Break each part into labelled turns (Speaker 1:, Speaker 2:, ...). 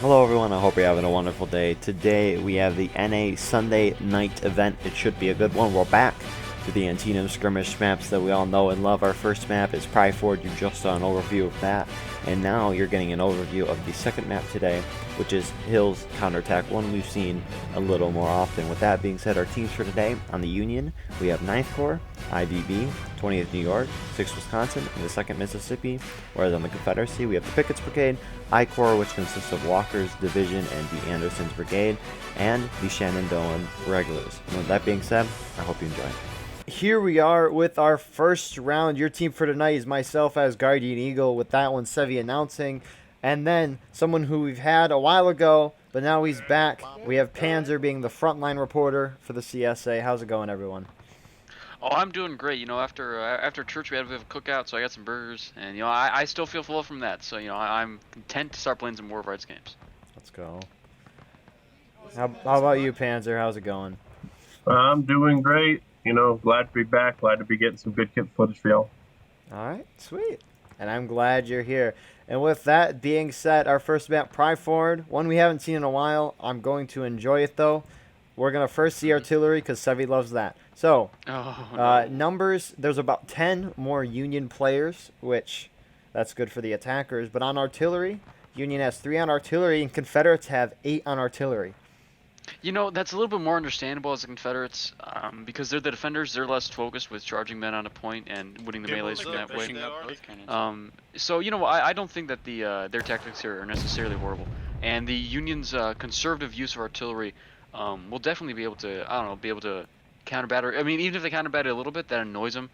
Speaker 1: Hello everyone, I hope you're having a wonderful day. Today we have the NA Sunday night event. It should be a good one. We're back to the Antietam skirmish maps that we all know and love. Our first map is Pry Ford. You just saw an overview of that. And now you're getting an overview of the second map today, which is Hill's Counterattack, one we've seen a little more often. With that being said, our teams for today on the Union, we have 9th Corps, IVB, 20th New York, 6th Wisconsin, and the 2nd Mississippi. Whereas on the Confederacy, we have the Pickett's Brigade, I Corps, which consists of Walker's Division and the Anderson's Brigade, and the Shenandoah Regulars. And with that being said, I hope you enjoy. Here we are with our first round. Your team for tonight is myself as Guardian Eagle, with that one Sevi announcing, and then someone who we've had a while ago, but now he's back. We have Panzer being the frontline reporter for the CSA. How's it going, everyone?
Speaker 2: Oh, I'm doing great. You know, after church we had a bit of a cookout, so I got some burgers, and you know, I still feel full from that. So you know, I'm content to start playing some War of Rights games.
Speaker 1: Let's go. How about you, Panzer? How's it going?
Speaker 3: I'm doing great. You know, glad to be back. Glad to be getting some good kit footage for y'all.
Speaker 1: All right, sweet. And I'm glad you're here. And with that being said, our first map, Pry Forward, one we haven't seen in a while. I'm going to enjoy it, though. We're going to first see artillery because Sevi loves that. So,
Speaker 2: no.
Speaker 1: numbers, there's about 10 more Union players, which that's good for the attackers. But on artillery, Union has 3 on artillery, and Confederates have 8 on artillery.
Speaker 2: You know, that's a little bit more understandable as the Confederates, because they're the defenders. They're less focused with charging men on a point and winning the melees from that way. So you know, I don't think that their tactics here are necessarily horrible, and the Union's conservative use of artillery will definitely be able to counter batter. I mean, even if they counter batter a little bit, that annoys them.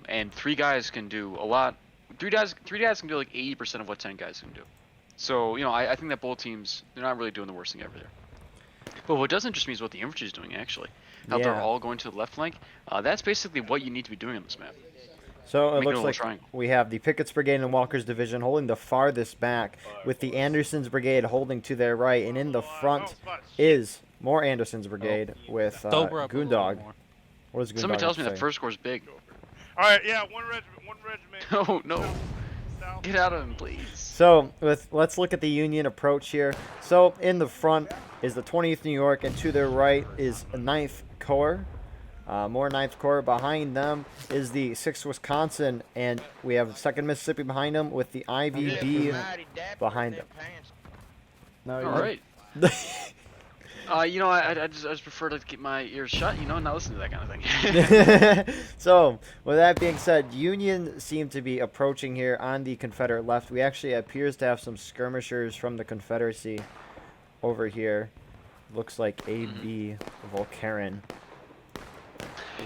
Speaker 2: And 3 guys can do a lot. 3 guys can do like 80% of what 10 guys can do. So you know, I think that both teams, they're not really doing the worst thing ever there. But what does interest me is what the infantry is doing, actually. How they're all going to the left flank. That's basically what you need to be doing on this map.
Speaker 1: So it looks like we have the Pickett's Brigade and Walker's Division holding the farthest back, with the Anderson's Brigade holding to their right. And in the front is more Anderson's Brigade with Goondog. What does Goondog
Speaker 2: Somebody tells me
Speaker 1: say?
Speaker 2: that first corps is big.
Speaker 4: All right, yeah, one regiment.
Speaker 2: Oh, no. Get out of him, please.
Speaker 1: So let's look at the Union approach here. So in the front is the 20th New York, and to their right is 9th Corps. More 9th Corps. Behind them is the 6th Wisconsin, and we have 2nd Mississippi behind them with the IVB behind them. No,
Speaker 2: all right. You know, I just prefer to keep my ears shut, you know, and not listen to that kind of thing.
Speaker 1: So, with that being said, Union seem to be approaching here on the Confederate left. We actually appears to have some skirmishers from the Confederacy over here. Looks like A.B. Volkaren.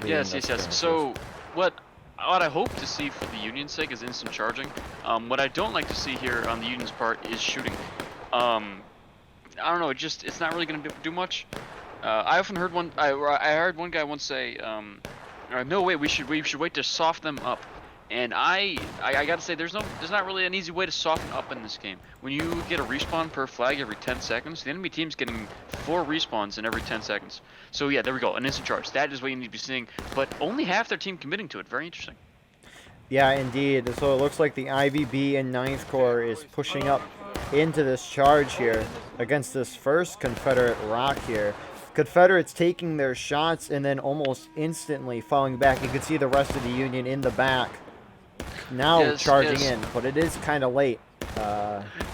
Speaker 2: Yes. So, what I hope to see for the Union's sake is instant charging. What I don't like to see here on the Union's part is shooting. I don't know. It's not really going to do much. I often heard I heard one guy once say, "No, wait, we should wait to soften them up." And I gotta say, there's not really an easy way to soften up in this game. When you get a respawn per flag every 10 seconds, the enemy team's getting 4 respawns in every 10 seconds. So yeah, there we go, an instant charge. That is what you need to be seeing, but only half their team committing to it. Very interesting.
Speaker 1: Yeah, indeed. So it looks like the IVB and 9th Corps is pushing up into this charge here against this first Confederate rock here. Confederates taking their shots and then almost instantly falling back. You can see the rest of the Union in the back now charging in, but it is kind of late.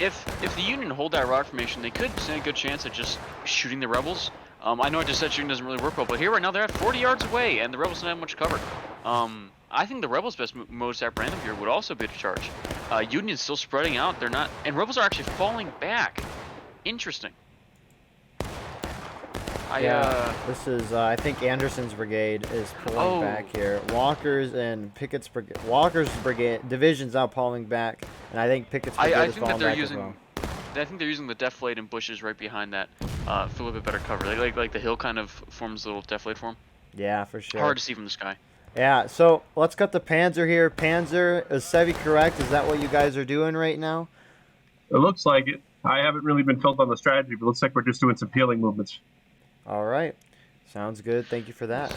Speaker 2: If the Union hold that rock formation, they could stand a good chance at just shooting the rebels. I know I just said shooting doesn't really work well, but here right now they're at 40 yards away, and the rebels don't have much cover. I think the rebels' best modus operandi here would also be to charge. Union's still spreading out. They're not, and rebels are actually falling back. Interesting.
Speaker 1: This is I think Anderson's brigade is pulling back here. Walker's and Pickett's brigade, Walker's brigade division's now pulling back, and I think Pickett's brigade is falling back as well.
Speaker 2: I think they're using the deflate and bushes right behind that for a little bit better cover. Like the hill kind of forms a little deflate form.
Speaker 1: Yeah, for sure.
Speaker 2: Hard to see from the sky.
Speaker 1: Yeah, so let's cut the Panzer here. Panzer, is Sevi correct? Is that what you guys are doing right now?
Speaker 3: It looks like it. I haven't really been filled on the strategy, but it looks like we're just doing some peeling movements.
Speaker 1: All right. Sounds good. Thank you for that.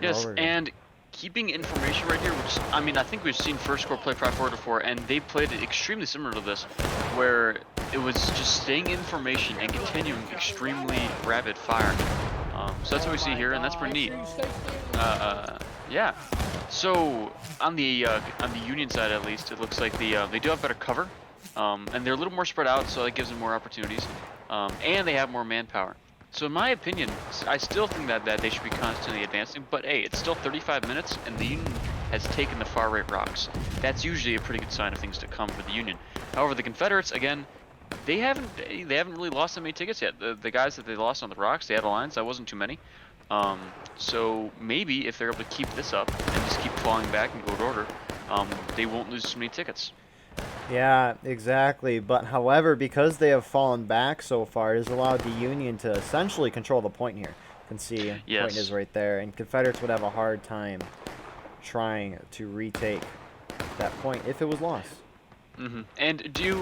Speaker 2: Yes, and keeping information right here, which, I mean, I think we've seen First Corps play Pry Forward before, and they played it extremely similar to this, where it was just staying in formation and continuing extremely rapid fire. So that's what we see here, and that's pretty neat. Yeah. So on the Union side, at least, it looks like they do have better cover, and they're a little more spread out, so that gives them more opportunities, and they have more manpower. So in my opinion, I still think that they should be constantly advancing. But hey, it's still 35 minutes, and the Union has taken the far right rocks. That's usually a pretty good sign of things to come for the Union. However, the Confederates, again, they haven't really lost that many tickets yet. The guys that they lost on the rocks, they had alliance. That wasn't too many. So maybe if they're able to keep this up and just keep falling back in good order, they won't lose so many tickets.
Speaker 1: Yeah, exactly. But however, because they have fallen back so far, it has allowed the Union to essentially control the point here. You can see the point is right there, and Confederates would have a hard time trying to retake that point if it was lost.
Speaker 2: And do you,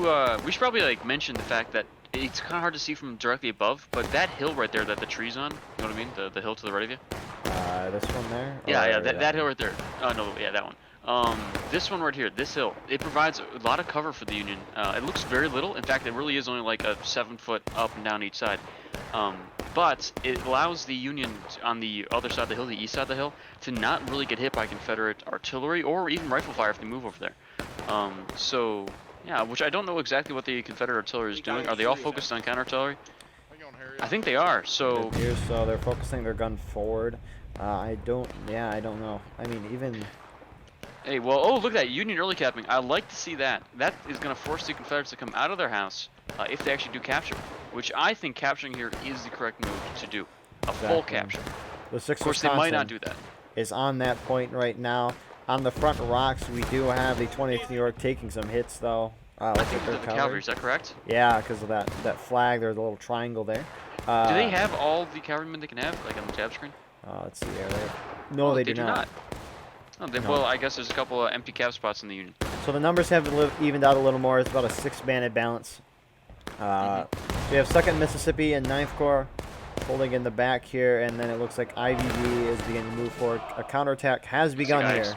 Speaker 2: we should probably like mention the fact that it's kind of hard to see from directly above, but that hill right there that the tree's on, you know what I mean? The hill to the right of you?
Speaker 1: This one there?
Speaker 2: Yeah, that hill right there. Oh, no, yeah, that one. This one right here, this hill, it provides a lot of cover for the Union. It looks very little. In fact, it really is only like a 7-foot up and down each side. But it allows the Union on the other side of the hill, the east side of the hill, to not really get hit by Confederate artillery or even rifle fire if they move over there. So, yeah, which I don't know exactly what the Confederate artillery is doing. Are they all focused on counter-artillery? I think they are, so...
Speaker 1: It appears so. They're focusing their gun forward. I don't know. I mean, even...
Speaker 2: Hey, well, oh, look at that, Union early capping. I like to see that. That is going to force the Confederates to come out of their house if they actually do capture, which I think capturing here is the correct move to do. Full capture.
Speaker 1: The 6th
Speaker 2: of course, they might not do that.
Speaker 1: Is on that point right now. On the front rocks, we do have the 20th New York taking some hits, though.
Speaker 2: I think the cavalry, is that correct?
Speaker 1: Yeah, because of that flag. There's a little triangle there.
Speaker 2: Do they have all the cavalrymen they can have, like on the tab screen?
Speaker 1: Let's see here. No, they do not.
Speaker 2: Oh, well, I guess there's a couple of empty cap spots in the Union.
Speaker 1: So the numbers have evened out a little more. It's about a 6-man balance. So we have 2nd Mississippi and 9th Corps holding in the back here, and then it looks like IVB is beginning to move forward. A counterattack has begun here.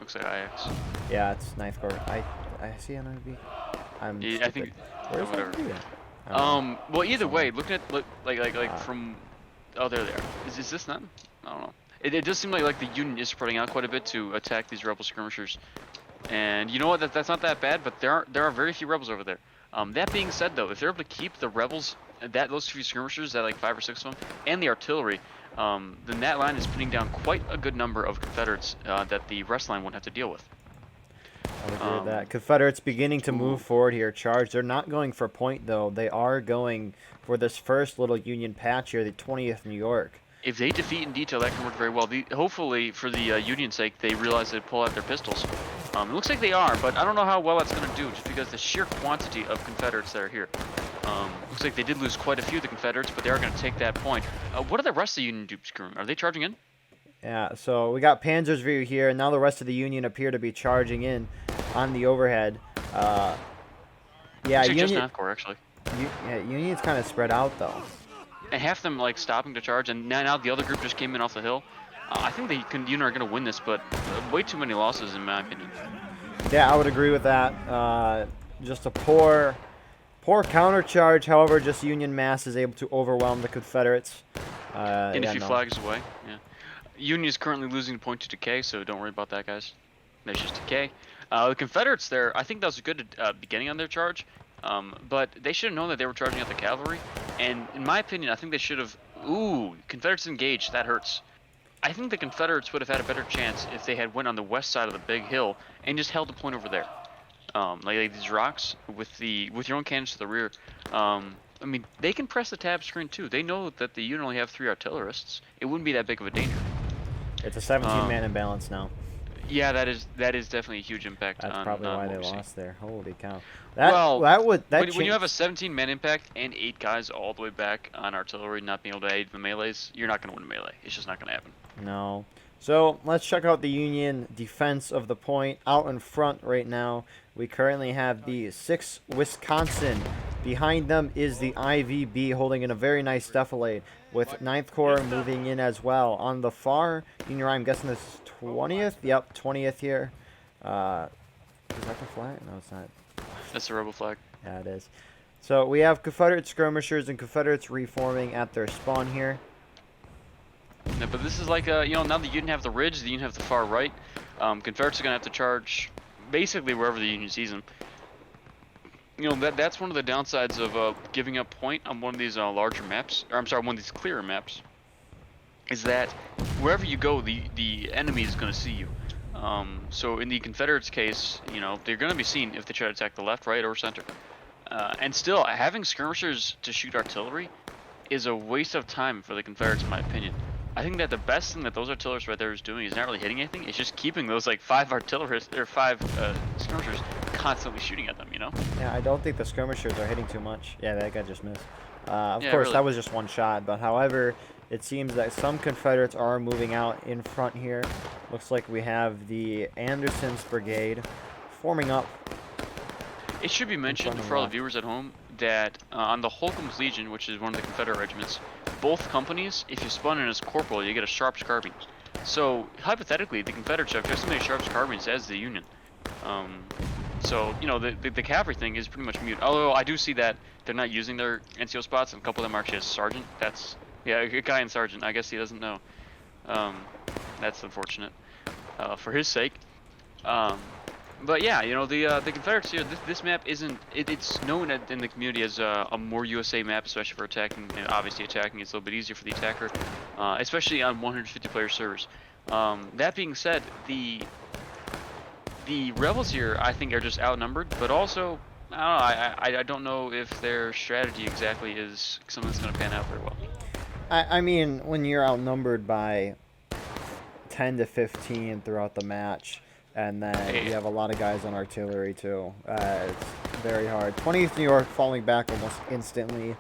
Speaker 2: Looks like IX.
Speaker 1: Yeah, it's 9th Corps. I see an IVB. I'm stupid.
Speaker 2: I think.
Speaker 1: Where's
Speaker 2: whatever.
Speaker 1: IVB?
Speaker 2: Well, either way, looking at from. Oh, there they are. Is this them? I don't know. It does seem like the Union is spreading out quite a bit to attack these rebel skirmishers, and you know what? That's not that bad. But there are very few rebels over there. That being said, though, if they're able to keep the rebels, those few skirmishers, that like 5 or 6 of them, and the artillery, then that line is putting down quite a good number of Confederates that the rest line won't have to deal with.
Speaker 1: I would agree with that. Confederates beginning to move forward here. Charge. They're not going for point, though. They are going for this first little Union patch here, the 20th New York.
Speaker 2: If they defeat in detail, that can work very well. Hopefully, for the Union's sake, they realize they pull out their pistols. It looks like they are, but I don't know how well that's going to do, just because the sheer quantity of Confederates that are here. Looks like they did lose quite a few of the Confederates, but they are going to take that point. What do the rest of the Union do, Scream? Are they charging in?
Speaker 1: Yeah, so we got Panzer's view here, and now the rest of the Union appear to be charging in on the overhead. Yeah,
Speaker 2: just 9th Corps, actually.
Speaker 1: Union's kind of spread out, though.
Speaker 2: And half them like stopping to charge, and now the other group just came in off the hill. I think the Union are going to win this, but way too many losses in my opinion.
Speaker 1: Yeah, I would agree with that. Just a poor counter charge. However, just Union mass is able to overwhelm the Confederates.
Speaker 2: And a few flags away. Yeah. Union is currently losing a point to decay, so don't worry about that, guys. That's just decay. The Confederates there, I think that was a good beginning on their charge. But they should have known that they were charging at the cavalry, and in my opinion, I think they should have. Ooh, Confederates engaged. That hurts. I think the Confederates would have had a better chance if they had went on the west side of the big hill and just held the point over there, like these rocks with your own cannons to the rear. I mean, they can press the tab screen too. They know that the unit only have 3 artillerists. It wouldn't be that big of a danger.
Speaker 1: It's a 17-man imbalance now.
Speaker 2: Yeah, that is definitely a huge impact.
Speaker 1: That's probably why they lost there. Holy cow!
Speaker 2: When you have a 17-man impact and 8 guys all the way back on artillery not being able to aid the melees, you're not going to win a melee. It's just not going to happen.
Speaker 1: No. So let's check out the Union defense of the point. Out in front right now, we currently have the 6th Wisconsin. Behind them is the IVB holding in a very nice defilade, with 9th Corps moving in as well. On the far Union, I'm guessing this is 20th. Yep, 20th here. Is that the flag? No, it's not.
Speaker 2: That's the rebel flag.
Speaker 1: Yeah, it is. So we have Confederate skirmishers and Confederates reforming at their spawn here.
Speaker 2: Yeah, but this is like now that the Union have the ridge, the Union have the far right. Confederates are gonna have to charge basically wherever the Union sees them. That's one of the downsides of giving up point on one of these larger maps, or I'm sorry, one of these clearer maps, is that wherever you go, the enemy is gonna see you. So in the Confederates' case, they're gonna be seen if they try to attack the left, right, or center. And still, having skirmishers to shoot artillery is a waste of time for the Confederates, in my opinion. I think that the best thing that those artillerists right there is doing is not really hitting anything. It's just keeping those like 5 artillerists or 5 skirmishers constantly shooting at them.
Speaker 1: Yeah, I don't think the skirmishers are hitting too much. Yeah, that guy just missed. Of
Speaker 2: Yeah,
Speaker 1: course,
Speaker 2: really.
Speaker 1: that was just one shot. But however, it seems that some Confederates are moving out in front here. Looks like we have the Anderson's Brigade forming up.
Speaker 2: It should be mentioned
Speaker 1: front of
Speaker 2: for all the
Speaker 1: left.
Speaker 2: viewers at home that on the Holcomb's Legion, which is one of the Confederate regiments, both companies, if you spawn in as corporal, you get a Sharps carbine. So hypothetically, the Confederates have just as many Sharps carbines as the Union. So the cavalry thing is pretty much mute. Although I do see that they're not using their NCO spots, and a couple of them are actually as sergeant. That's a guy in sergeant. I guess he doesn't know. That's unfortunate for his sake. But yeah, the Confederates here, this map isn't, it's known in the community as a more USA map, especially for attacking, and obviously attacking is a little bit easier for the attacker, especially on 150 player servers. That being said, the rebels here, I think, are just outnumbered, but also, I don't know if their strategy exactly is something that's going to pan out very well.
Speaker 1: I mean, when you're outnumbered by 10 to 15 throughout the match, and then you have a lot of guys on artillery too. It's very hard. 20th New York falling back almost instantly.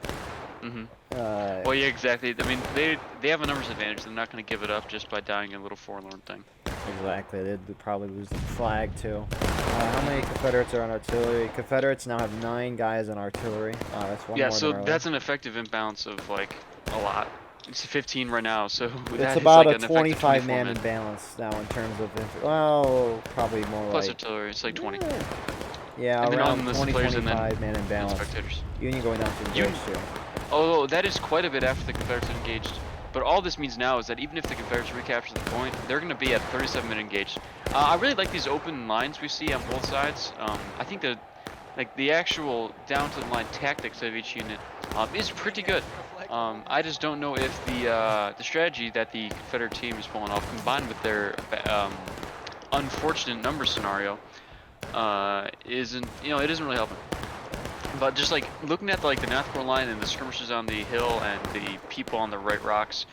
Speaker 2: Well, yeah, exactly. I mean, they have a numbers advantage. They're not going to give it up just by dying a little forlorn thing.
Speaker 1: Exactly. They'd probably lose the flag too. How many Confederates are on artillery? Confederates now have 9 guys on artillery. That's one
Speaker 2: Yeah,
Speaker 1: more
Speaker 2: so
Speaker 1: than
Speaker 2: that's an effective imbalance of like a lot. It's 15 right now, so
Speaker 1: it's
Speaker 2: that
Speaker 1: about
Speaker 2: is like
Speaker 1: a
Speaker 2: an effective
Speaker 1: 25
Speaker 2: 24
Speaker 1: man
Speaker 2: men.
Speaker 1: imbalance now in terms of, well, probably more
Speaker 2: Plus
Speaker 1: like,
Speaker 2: artillery, it's like 20.
Speaker 1: yeah,
Speaker 2: And then
Speaker 1: around
Speaker 2: on the
Speaker 1: 20,
Speaker 2: players and then
Speaker 1: 25 man imbalance.
Speaker 2: spectators.
Speaker 1: Union going down to the
Speaker 2: Union-
Speaker 1: bridge too.
Speaker 2: Although that is quite a bit after the Confederates had engaged. But all this means now is that even if the Confederates recapture the point, they're going to be at 37 men engaged. I really like these open lines we see on both sides. I think the actual down to the line tactics of each unit is pretty good. I just don't know if the strategy that the Confederate team is pulling off, combined with their unfortunate number scenario, it isn't really helping. But just like looking at the North Corps line and the skirmishers on the hill and the people on the right rocks,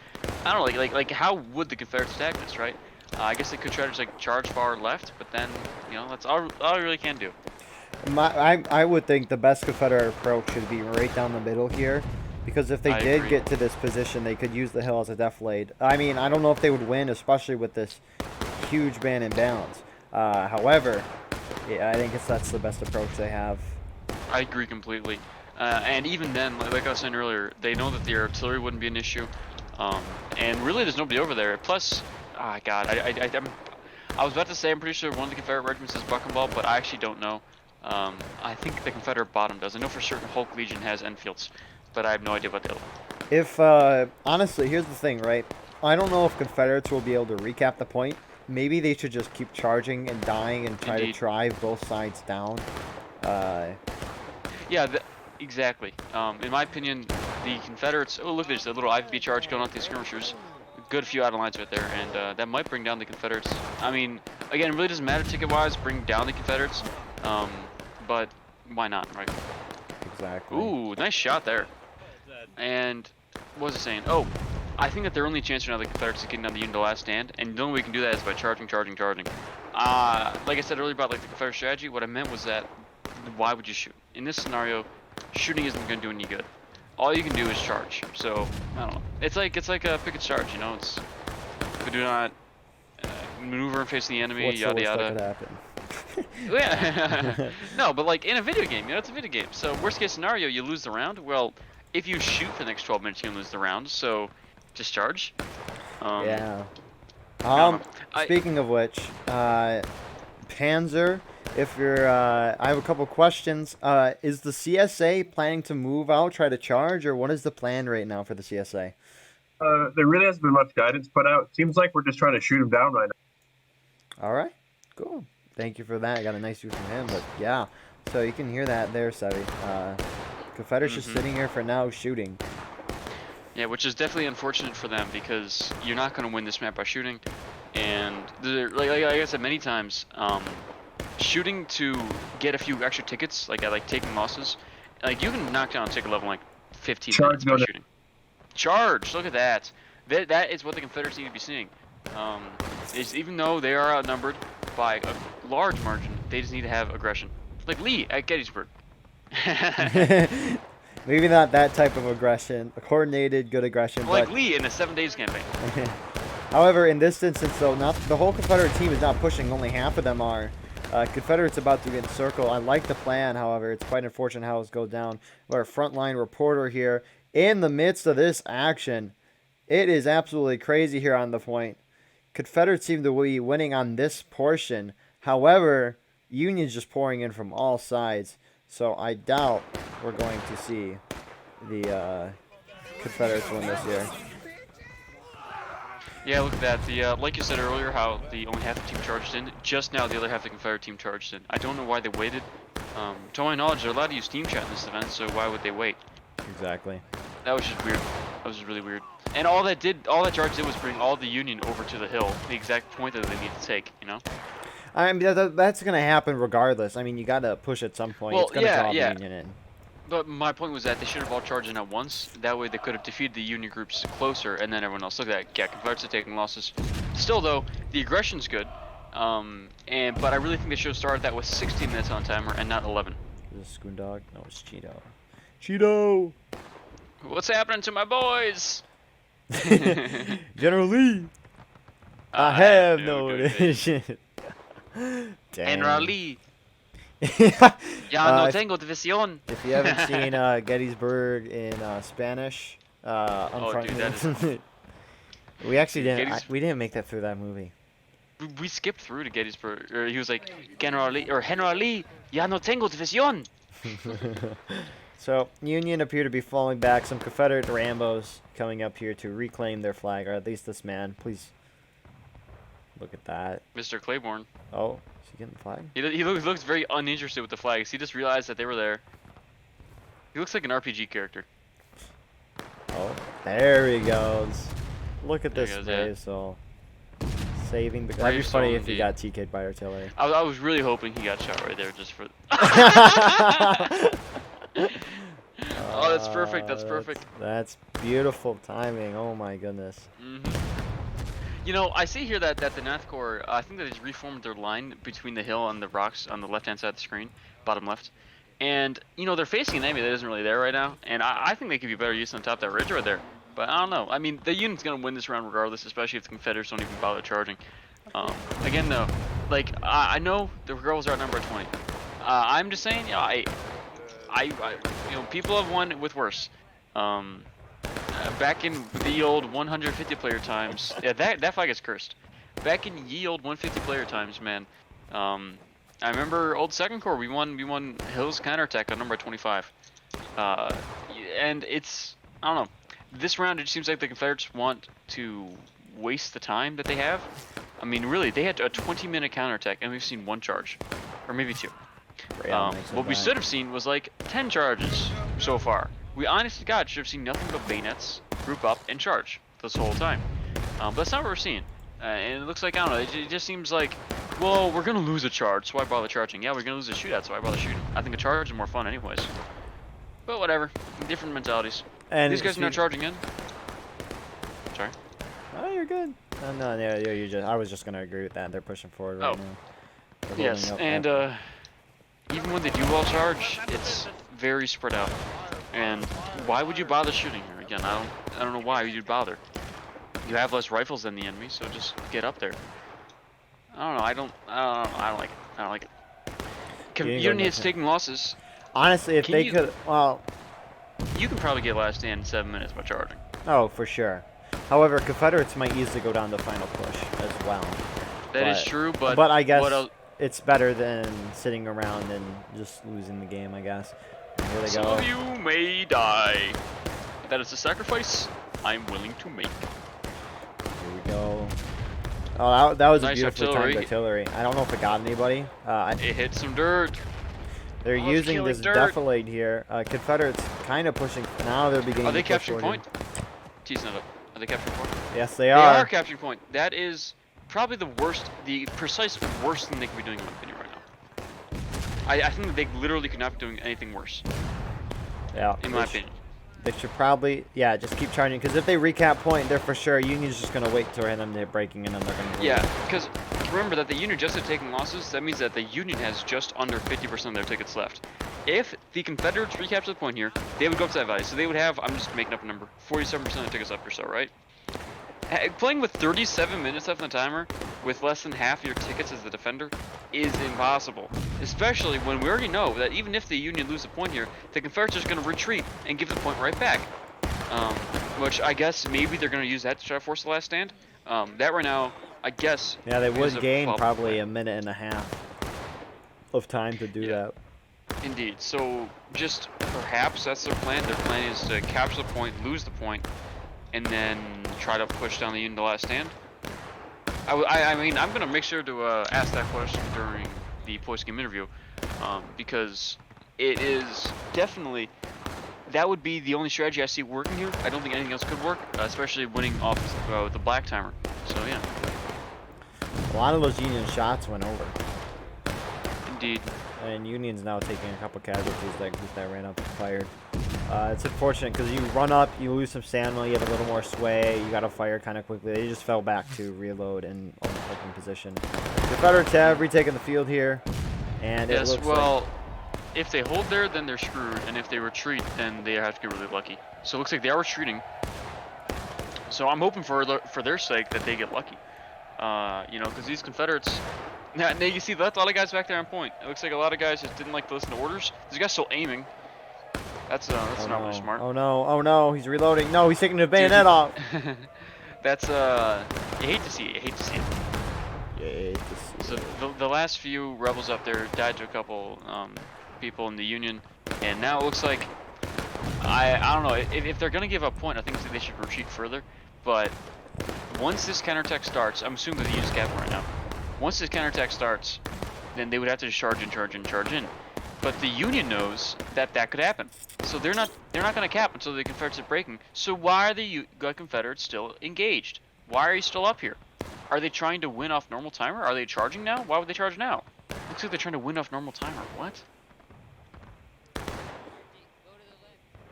Speaker 2: I don't know, like how would the Confederates attack this, right? I guess they could try to just charge far left, but then that's all I really can do.
Speaker 1: I would think the best Confederate approach should be right down the middle here, because if they
Speaker 2: I
Speaker 1: did
Speaker 2: agree.
Speaker 1: get to this position, they could use the hill as a deflate. I mean, I don't know if they would win, especially with this huge man imbalance. However, yeah, I think that's the best approach they have.
Speaker 2: I agree completely. And even then, like I was saying earlier, they know that the artillery wouldn't be an issue. And really, there's nobody over there. Plus, God, I was about to say I'm pretty sure one of the Confederate regiments is Buckenball, but I actually don't know. I think the Confederate bottom does. I know for certain Hulk Legion has Enfields, but I have no idea about the other one.
Speaker 1: If, honestly, here's the thing, right? I don't know if Confederates will be able to recap the point. Maybe they should just keep charging and dying and try
Speaker 2: Indeed.
Speaker 1: to drive both sides down.
Speaker 2: Yeah, exactly. In my opinion, the Confederates... Oh, look, there's a little IVB charge going on these skirmishers. Good few out of lines right there, and that might bring down the Confederates. I mean, again, it really doesn't matter ticket-wise, bring down the Confederates. But why not, right?
Speaker 1: Exactly.
Speaker 2: Ooh, nice shot there. And what was I saying? Oh, I think that their only chance right now, the Confederates, is getting down the Union to last stand, and the only way we can do that is by charging. Like I said earlier about the Confederate strategy, what I meant was that why would you shoot? In this scenario, shooting isn't going to do any good. All you can do is charge. So I don't know. It's like a picket charge, It's if we do not maneuver and face the enemy,
Speaker 1: What's the
Speaker 2: yada
Speaker 1: worst that
Speaker 2: yada.
Speaker 1: could happen?
Speaker 2: Yeah. No, but like in a video game, it's a video game. So worst case scenario, you lose the round. Well, if you shoot for the next 12 minutes, you lose the round. So just charge.
Speaker 1: Yeah.
Speaker 2: I don't know.
Speaker 1: Speaking of which, Panzer if you're, I have a couple questions. Is the CSA planning to move out, try to charge, or what is the plan right now for the CSA?
Speaker 3: There really hasn't been much guidance put out. Seems like we're just trying to shoot him down right now.
Speaker 1: All right, cool. Thank you for that. I got a nice view from him, but yeah. So you can hear that there, Sevi. Confederate's just sitting here for now shooting.
Speaker 2: Yeah, which is definitely unfortunate for them because you're not going to win this map by shooting. And like I said many times, shooting to get a few extra tickets, like taking losses, like you can knock down a ticket level in like 15 minutes by shooting. Charge! Look at that. That is what the Confederates need to be seeing. Is even though they are outnumbered by a large margin, they just need to have aggression. Like Lee at Gettysburg.
Speaker 1: Maybe not that type of aggression. A coordinated, good aggression.
Speaker 2: Like
Speaker 1: but...
Speaker 2: Lee in the 7 Days campaign.
Speaker 1: However, in this instance, though, not the whole Confederate team is not pushing. Only half of them are. Confederate's about to get encircled. I like the plan, however. It's quite unfortunate how it goes down. Our frontline reporter here in the midst of this action. It is absolutely crazy here on the point. Confederates seem to be winning on this portion. However, Union's just pouring in from all sides. So I doubt we're going to see the Confederates win this year.
Speaker 2: Yeah, look at that. The like you said earlier, how the only half the team charged in. Just now, the other half of the Confederate team charged in. I don't know why they waited. To my knowledge, they're allowed to use team chat in this event, so why would they wait?
Speaker 1: Exactly.
Speaker 2: That was just weird. That was just really weird. And all that charge did was bring all the Union over to the hill, the exact point that they need to take. You know.
Speaker 1: I mean, that's gonna happen regardless. I mean, you gotta push at some point.
Speaker 2: Well,
Speaker 1: it's gonna draw the Union in.
Speaker 2: But my point was that they should have all charged in at once. That way they could have defeated the Union groups closer, and then everyone else. Look at that. Yeah, Confederates are taking losses. Still, though, the aggression's good. But I really think they should have started that with 16 minutes on timer and not 11.
Speaker 1: Is this Scoondog? No, it's Cheeto. Cheeto!
Speaker 2: What's happening to my boys?
Speaker 1: General Lee! I have no vision.
Speaker 2: General Lee. Ya no tengo división.
Speaker 1: If you haven't seen Gettysburg in Spanish,
Speaker 2: dude,
Speaker 1: we actually didn't. We didn't make that through that movie.
Speaker 2: We skipped through to Gettysburg. Or he was like, General Lee, ya no tengo división.
Speaker 1: So Union appear to be falling back. Some Confederate Rambos coming up here to reclaim their flag, or at least this man. Please look at that.
Speaker 2: Mr. Claiborne.
Speaker 1: Oh. Getting the flag?
Speaker 2: He looks very uninterested with the flags. He just realized that they were there. He looks like an RPG character.
Speaker 1: Oh, there he goes. Look at this brave
Speaker 2: yeah.
Speaker 1: soul. Saving the... That'd be funny if he got TK'd by artillery.
Speaker 2: I was really hoping he got shot right there just for... Oh, that's perfect. That's perfect.
Speaker 1: That's beautiful timing. Oh my goodness.
Speaker 2: You know, I see here that the 9th Corps, I think that they just reformed their line between the hill and the rocks on the left-hand side of the screen, bottom left. And, you know, they're facing an enemy that isn't really there right now, and I think they could be better used on top of that ridge right there. But I don't know. I mean, the Union's going to win this round regardless, especially if the Confederates don't even bother charging. Again, though, like, I know the girls are at number 20. I'm just saying, you know, you know, people have won with worse. Back in the old 150 player times, yeah, that flag is cursed. Back in ye old 150 player times, man. I remember old 2nd Corps. We won Hill's counterattack on number 25. And it's, I don't know. This round, it seems like the Confederates want to waste the time that they have. I mean, really, they had a 20-minute counterattack, and we've seen 1 charge, or maybe 2. What we should have seen was like 10 charges so far. We honest to God should have seen nothing but bayonets, group up, and charge this whole time. But that's not what we're seeing. And it looks like, I don't know, it just seems like, well, we're going to lose a charge, so why bother charging? Yeah, we're going to lose a shootout, so why bother shooting? I think a charge is more fun anyways. But whatever. Different mentalities. And these guys are not charging in. Sorry?
Speaker 1: Oh, you're good. No, you're just, I was just going to agree with that. They're pushing forward right now.
Speaker 2: Yes, and even when they do all charge, it's very spread out. And why would you bother shooting here? Again, I don't know why you'd bother. You have less rifles than the enemy, so just get up there. I don't know. I don't like it. I don't like it. Union's taking losses.
Speaker 1: Honestly, if they could, well,
Speaker 2: you can probably get last stand in 7 minutes by charging.
Speaker 1: Oh, for sure. However, Confederates might easily go down the final push as well.
Speaker 2: That is true, but
Speaker 1: I guess it's better than sitting around and just losing the game, I guess. And here they
Speaker 2: Some
Speaker 1: go.
Speaker 2: of you may die. That is a sacrifice I'm willing to make.
Speaker 1: Here we go. Oh, that was
Speaker 2: Nice
Speaker 1: a beautifully timed
Speaker 2: artillery.
Speaker 1: artillery. I don't know if it got anybody.
Speaker 2: It hit some dirt.
Speaker 1: They're
Speaker 2: Oh, it's
Speaker 1: using
Speaker 2: killing
Speaker 1: this
Speaker 2: dirt.
Speaker 1: defilade here. Confederates kind of pushing. Now they're beginning
Speaker 2: Are they
Speaker 1: to push
Speaker 2: capturing
Speaker 1: forward.
Speaker 2: point? T's not up. Are they capturing point?
Speaker 1: Yes, they
Speaker 2: They
Speaker 1: are.
Speaker 2: are capturing point. That is probably the worst, the precise worst thing they could be doing in my opinion right now. I think that they literally could not be doing anything worse,
Speaker 1: Yeah.
Speaker 2: in my opinion.
Speaker 1: They should probably, yeah, just keep charging. Because if they recap point, they're for sure. Union's just going to wait until them to hit breaking, and then they're going to.
Speaker 2: Yeah, because remember that the Union just had taken losses. That means that the Union has just under 50% of their tickets left. If the Confederates recapture the point here, they would go up to that value. So they would have, I'm just making up a number, 47% of the tickets left or so, right? Playing with 37 minutes left on the timer, with less than half of your tickets as the defender, is impossible. Especially when we already know that even if the Union lose a point here, the Confederates are just going to retreat and give the point right back. Which I guess maybe they're going to use that to try to force the last stand. That right now, I guess.
Speaker 1: Yeah, they
Speaker 2: is
Speaker 1: would
Speaker 2: a
Speaker 1: gain
Speaker 2: problem.
Speaker 1: probably a minute and a half of time to do that.
Speaker 2: Indeed. So just perhaps that's their plan. Their plan is to capture the point, lose the point, and then try to push down the Union to last stand. I mean, I'm gonna make sure to ask that question during the post-game interview, because it is definitely that would be the only strategy I see working here. I don't think anything else could work, especially winning off the black timer. So yeah.
Speaker 1: A lot of those Union shots went over.
Speaker 2: Indeed.
Speaker 1: And Union's now taking a couple casualties that ran up and fired. It's unfortunate because you run up, you lose some stamina, you have a little more sway, you got to fire kind of quickly. They just fell back to reload and open position. Confederates have retaken the field here, and it looks
Speaker 2: well,
Speaker 1: like
Speaker 2: if they hold there, then they're screwed, and if they retreat, then they have to get really lucky. So it looks like they are retreating. So I'm hoping for their sake that they get lucky. You know, because these Confederates. Now you see that's a lot of guys back there on point. It looks like a lot of guys just didn't like to listen to orders. This guy's still aiming. That's not really smart.
Speaker 1: Oh no, he's reloading. No, he's taking the bayonet off.
Speaker 2: That's you hate to see it. You hate to see it.
Speaker 1: Yeah,
Speaker 2: So the last few rebels up there died to a couple people in the Union, and now it looks like I don't know if they're gonna give up point. I think they should retreat further. But once this counterattack starts, I'm assuming that the Union's capping right now. Once this counterattack starts, then they would have to just charge in. But the Union knows that that could happen, so they're not going to cap until the Confederates are breaking. So why are the Confederates still engaged? Why are you still up here? Are they trying to win off normal timer? Are they charging now? Why would they charge now? Looks like they're trying to win off normal timer. What?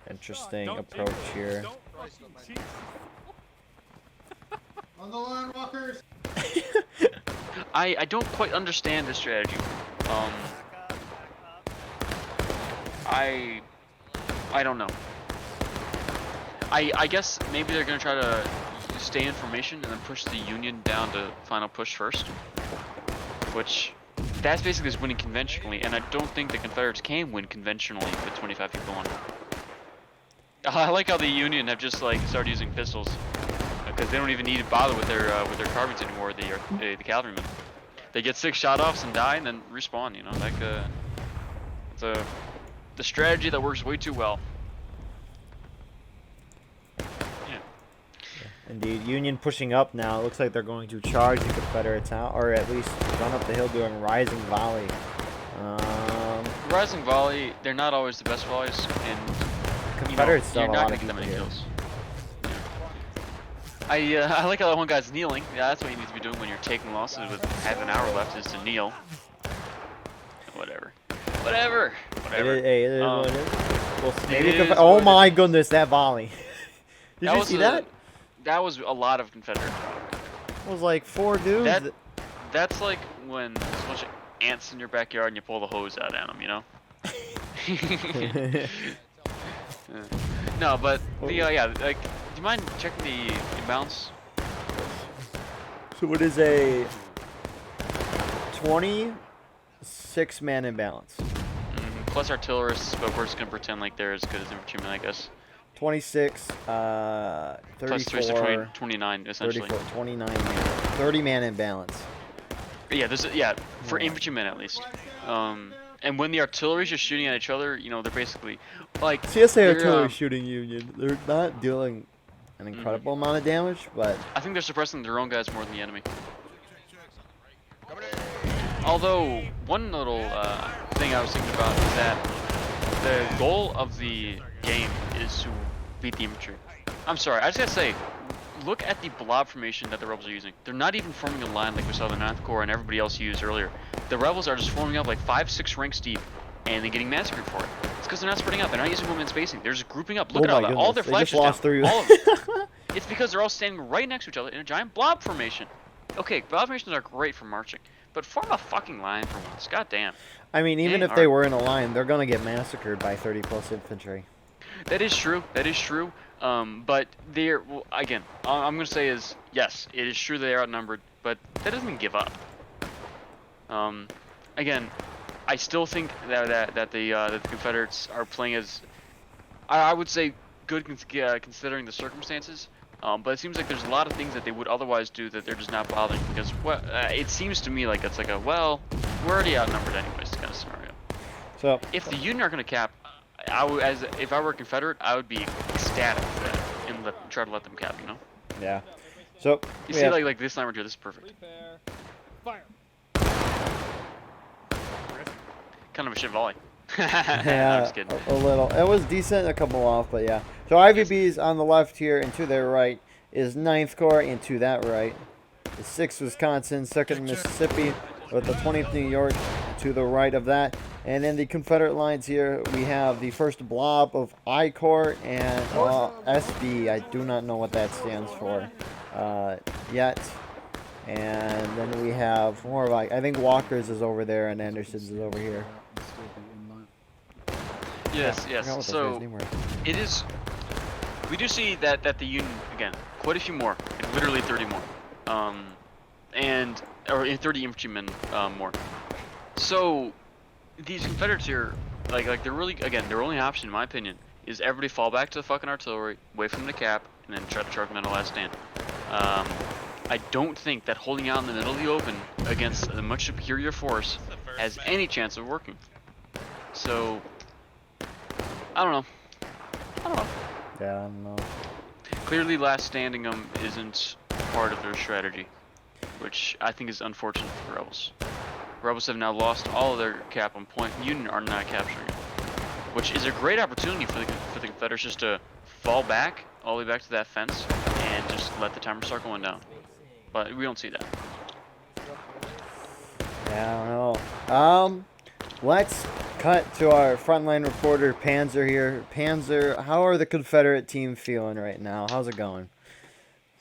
Speaker 1: interesting approach here.
Speaker 5: On the line, walkers.
Speaker 2: I don't quite understand this strategy. I don't know. I guess maybe they're gonna try to stay in formation and then push the Union down to final push first. Which that's basically just winning conventionally, and I don't think the Confederates can win conventionally with 25 people on. I like how the Union have just like started using pistols because they don't even need to bother with their carbines anymore. The cavalrymen. They get 6 shot offs and die and then respawn, you know, like it's the strategy that works way too well. Yeah.
Speaker 1: Indeed, Union pushing up now. It looks like they're going to charge the Confederates out, or at least run up the hill doing rising volley.
Speaker 2: Rising volley, they're not always the best volleys, and
Speaker 1: Confederates still
Speaker 2: you're
Speaker 1: have a
Speaker 2: not
Speaker 1: lot
Speaker 2: gonna
Speaker 1: of
Speaker 2: get that
Speaker 1: people
Speaker 2: many
Speaker 1: here.
Speaker 2: kills. I like how that one guy's kneeling. Yeah, that's what you need to be doing when you're taking losses with half an hour left, is to kneel. Whatever.
Speaker 1: It is what it is. Well, maybe
Speaker 2: is
Speaker 1: oh
Speaker 2: what it
Speaker 1: my goodness, that volley! Did you see that?
Speaker 2: That was a lot of Confederate.
Speaker 1: It was like 4 dudes.
Speaker 2: That's like when there's a bunch of ants in your backyard and you pull the hose out at them, you know? No, but yeah, like, do you mind checking the imbalance?
Speaker 1: So it is a 26-man imbalance.
Speaker 2: Plus artillerists, but we're just gonna pretend like they're as good as infantrymen, I guess.
Speaker 1: 26,
Speaker 2: Plus
Speaker 1: 34,
Speaker 2: 29, essentially.
Speaker 1: 34, 29 man, 30-man imbalance.
Speaker 2: Yeah, for infantrymen at least. And when the artillery's just shooting at each other, you know, they're basically like
Speaker 1: CSA artillery shooting Union. They're not dealing an incredible amount of damage, but
Speaker 2: I think they're suppressing their own guys more than the enemy. Although one little thing I was thinking about is that the goal of the game is to beat the infantry. I'm sorry, I just gotta say, look at the blob formation that the rebels are using. They're not even forming a line like we saw the 9th Corps and everybody else used earlier. The rebels are just forming up like 5-6 ranks deep, and then getting massacred for it. It's because they're not spreading out. They're not using one-man spacing. They're just grouping up. Look at all that. All their flags are down. All of them. It's because they're all standing right next to each other in a giant blob formation. Okay, blob formations are great for marching, but form a fucking line for once. God damn.
Speaker 1: I mean, even if they were in a line, they're gonna get massacred by 30+ infantry.
Speaker 2: That is true. That is true. But they're again. All I'm gonna say is yes, it is true they are outnumbered, but that doesn't mean give up. Again, I still think that the Confederates are playing as I would say good considering the circumstances. But it seems like there's a lot of things that they would otherwise do that they're just not bothering because it seems to me like it's like we're already outnumbered anyways kind of scenario.
Speaker 1: So
Speaker 2: if the Union are going to cap, if I were a Confederate, I would be ecstatic for that and try to let them cap, you know?
Speaker 1: Yeah. So
Speaker 2: you see, like this line right here, this is perfect.
Speaker 5: Fire.
Speaker 2: Kind of a shit volley.
Speaker 1: Yeah,
Speaker 2: I'm just kidding.
Speaker 1: a little. It was decent, a couple off, but yeah. So IVB's on the left here, and to their right is 9th Corps, and to that right is 6th Wisconsin, 2nd Mississippi, with the 20th New York to the right of that. And in the Confederate lines here, we have the 1st Blob of I Corps and SB. I do not know what that stands for yet. And then we have more of I think Walker's is over there, and Anderson's is over here.
Speaker 2: Yes, yes. So it is. We do see that the Union again, quite a few more, like literally 30 more, or 30 infantrymen more. So these Confederates here, like they're really their only option, in my opinion, is everybody fall back to the fucking artillery, wait for them to cap, and then try to charge them at a last stand. I don't think that holding out in the middle of the open against a much superior force has any chance of working. So. I don't know.
Speaker 1: Yeah, I don't know.
Speaker 2: Clearly, last standing them isn't part of their strategy, which I think is unfortunate for the Rebels. Rebels have now lost all of their cap on point. Union are not capturing it, which is a great opportunity for the Confederates just to fall back all the way back to that fence and just let the timer start going down. But we don't see that.
Speaker 1: Yeah, I don't know. Let's cut to our frontline reporter, Panzer here. Panzer, how are the Confederate team feeling right now? How's it going?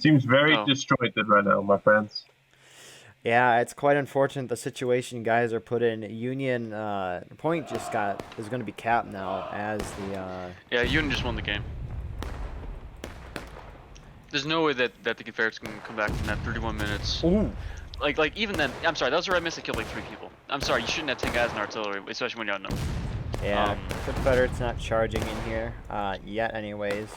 Speaker 3: Seems very disjointed right now, my friends.
Speaker 1: Yeah, it's quite unfortunate the situation you guys are put in. Union point is going to be capped now as the.
Speaker 2: Yeah, Union just won the game. There's no way that the Confederates can come back from that 31 minutes.
Speaker 1: Ooh.
Speaker 2: Like even then, I'm sorry, that was where I missed. I killed like 3 people. I'm sorry, you shouldn't have 10 guys in artillery, especially when you're outnumbered.
Speaker 1: Yeah, Confederates not charging in here yet anyways.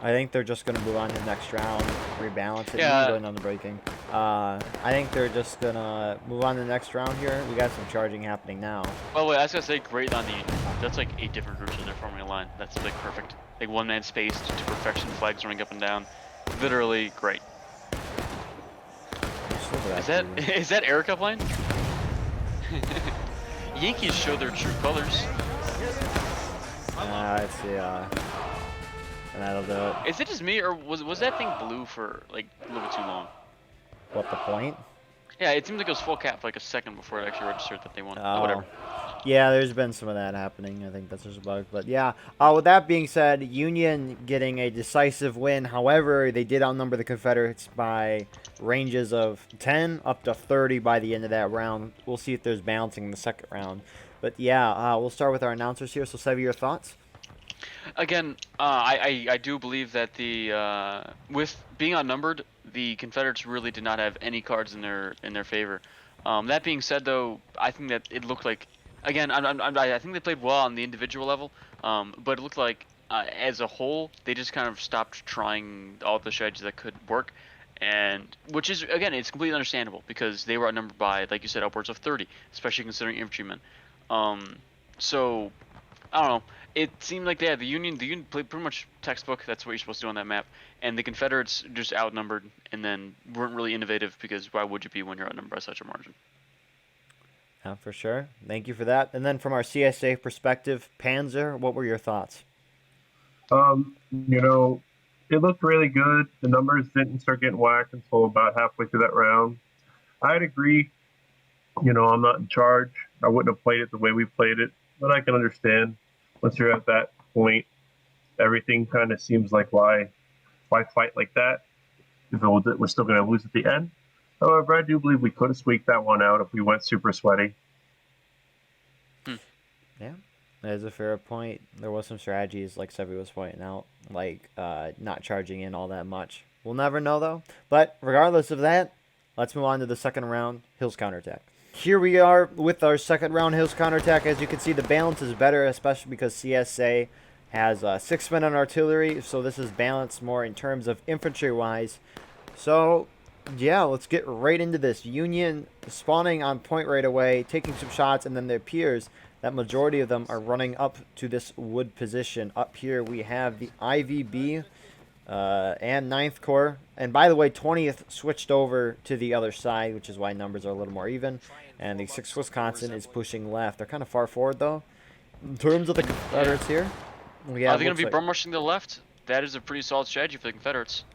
Speaker 1: I think they're just going to move on to the next round, rebalance it, going on the breaking. I think they're just going to move on to the next round here. We got some charging happening now.
Speaker 2: Well, wait, I was going to say, great on the Union. That's like 8 different groups that they're forming a line. That's like perfect. Like one-man spaced to perfection, flags running up and down. Literally great. Is that Air Cup line? Yankees show their true colors.
Speaker 1: Let's see, that'll do it.
Speaker 2: Is it just me, or was that thing blue for like a little bit too long?
Speaker 1: What, the point?
Speaker 2: Yeah, it seemed like it was full cap for like a second before it actually registered that they won. Oh, whatever.
Speaker 1: Yeah, there's been some of that happening. I think that's just a bug. But yeah, with that being said, Union getting a decisive win. However, they did outnumber the Confederates by ranges of 10 up to 30 by the end of that round. We'll see if there's balancing in the second round. But yeah, we'll start with our announcers here. So, Sevy, your thoughts?
Speaker 2: Again, I do believe that with being outnumbered, the Confederates really did not have any cards in their favor. That being said, though, I think that it looked like, again, I think they played well on the individual level, but it looked like as a whole they just kind of stopped trying all the strategies that could work, and which is, again, it's completely understandable because they were outnumbered by, like you said, upwards of 30, especially considering infantrymen. So I don't know. It seemed like the Union played pretty much textbook. That's what you're supposed to do on that map. And the Confederates just outnumbered and then weren't really innovative because why would you be when you're outnumbered by such a margin?
Speaker 1: Yeah, for sure. Thank you for that. And then from our CSA perspective, Panzer, what were your thoughts?
Speaker 3: You know, it looked really good. The numbers didn't start getting whacked until about halfway through that round. I'd agree. You know, I'm not in charge. I wouldn't have played it the way we played it, but I can understand once you're at that point, everything kind of seems like why fight like that if we're still going to lose at the end. However, I do believe we could have squeaked that one out if we went super sweaty.
Speaker 1: Yeah, that is a fair point. There was some strategies, like Sevi was pointing out, like not charging in all that much. We'll never know, though. But regardless of that, let's move on to the second round, Hills counterattack. Here we are with our second round Hills counterattack. As you can see, the balance is better, especially because CSA has 6 men on artillery, so this is balanced more in terms of infantry-wise. So, yeah, let's get right into this. Union spawning on point right away, taking some shots, and then their peers, that majority of them are running up to this wood position. Up here we have the IVB and 9th Corps. And by the way, 20th switched over to the other side, which is why numbers are a little more even. And the 6th Wisconsin is pushing left. They're kind of far forward, though. In terms of the Confederates here, we have...
Speaker 2: Are they going to be brum rushing to the left? That is a pretty solid strategy for the Confederates.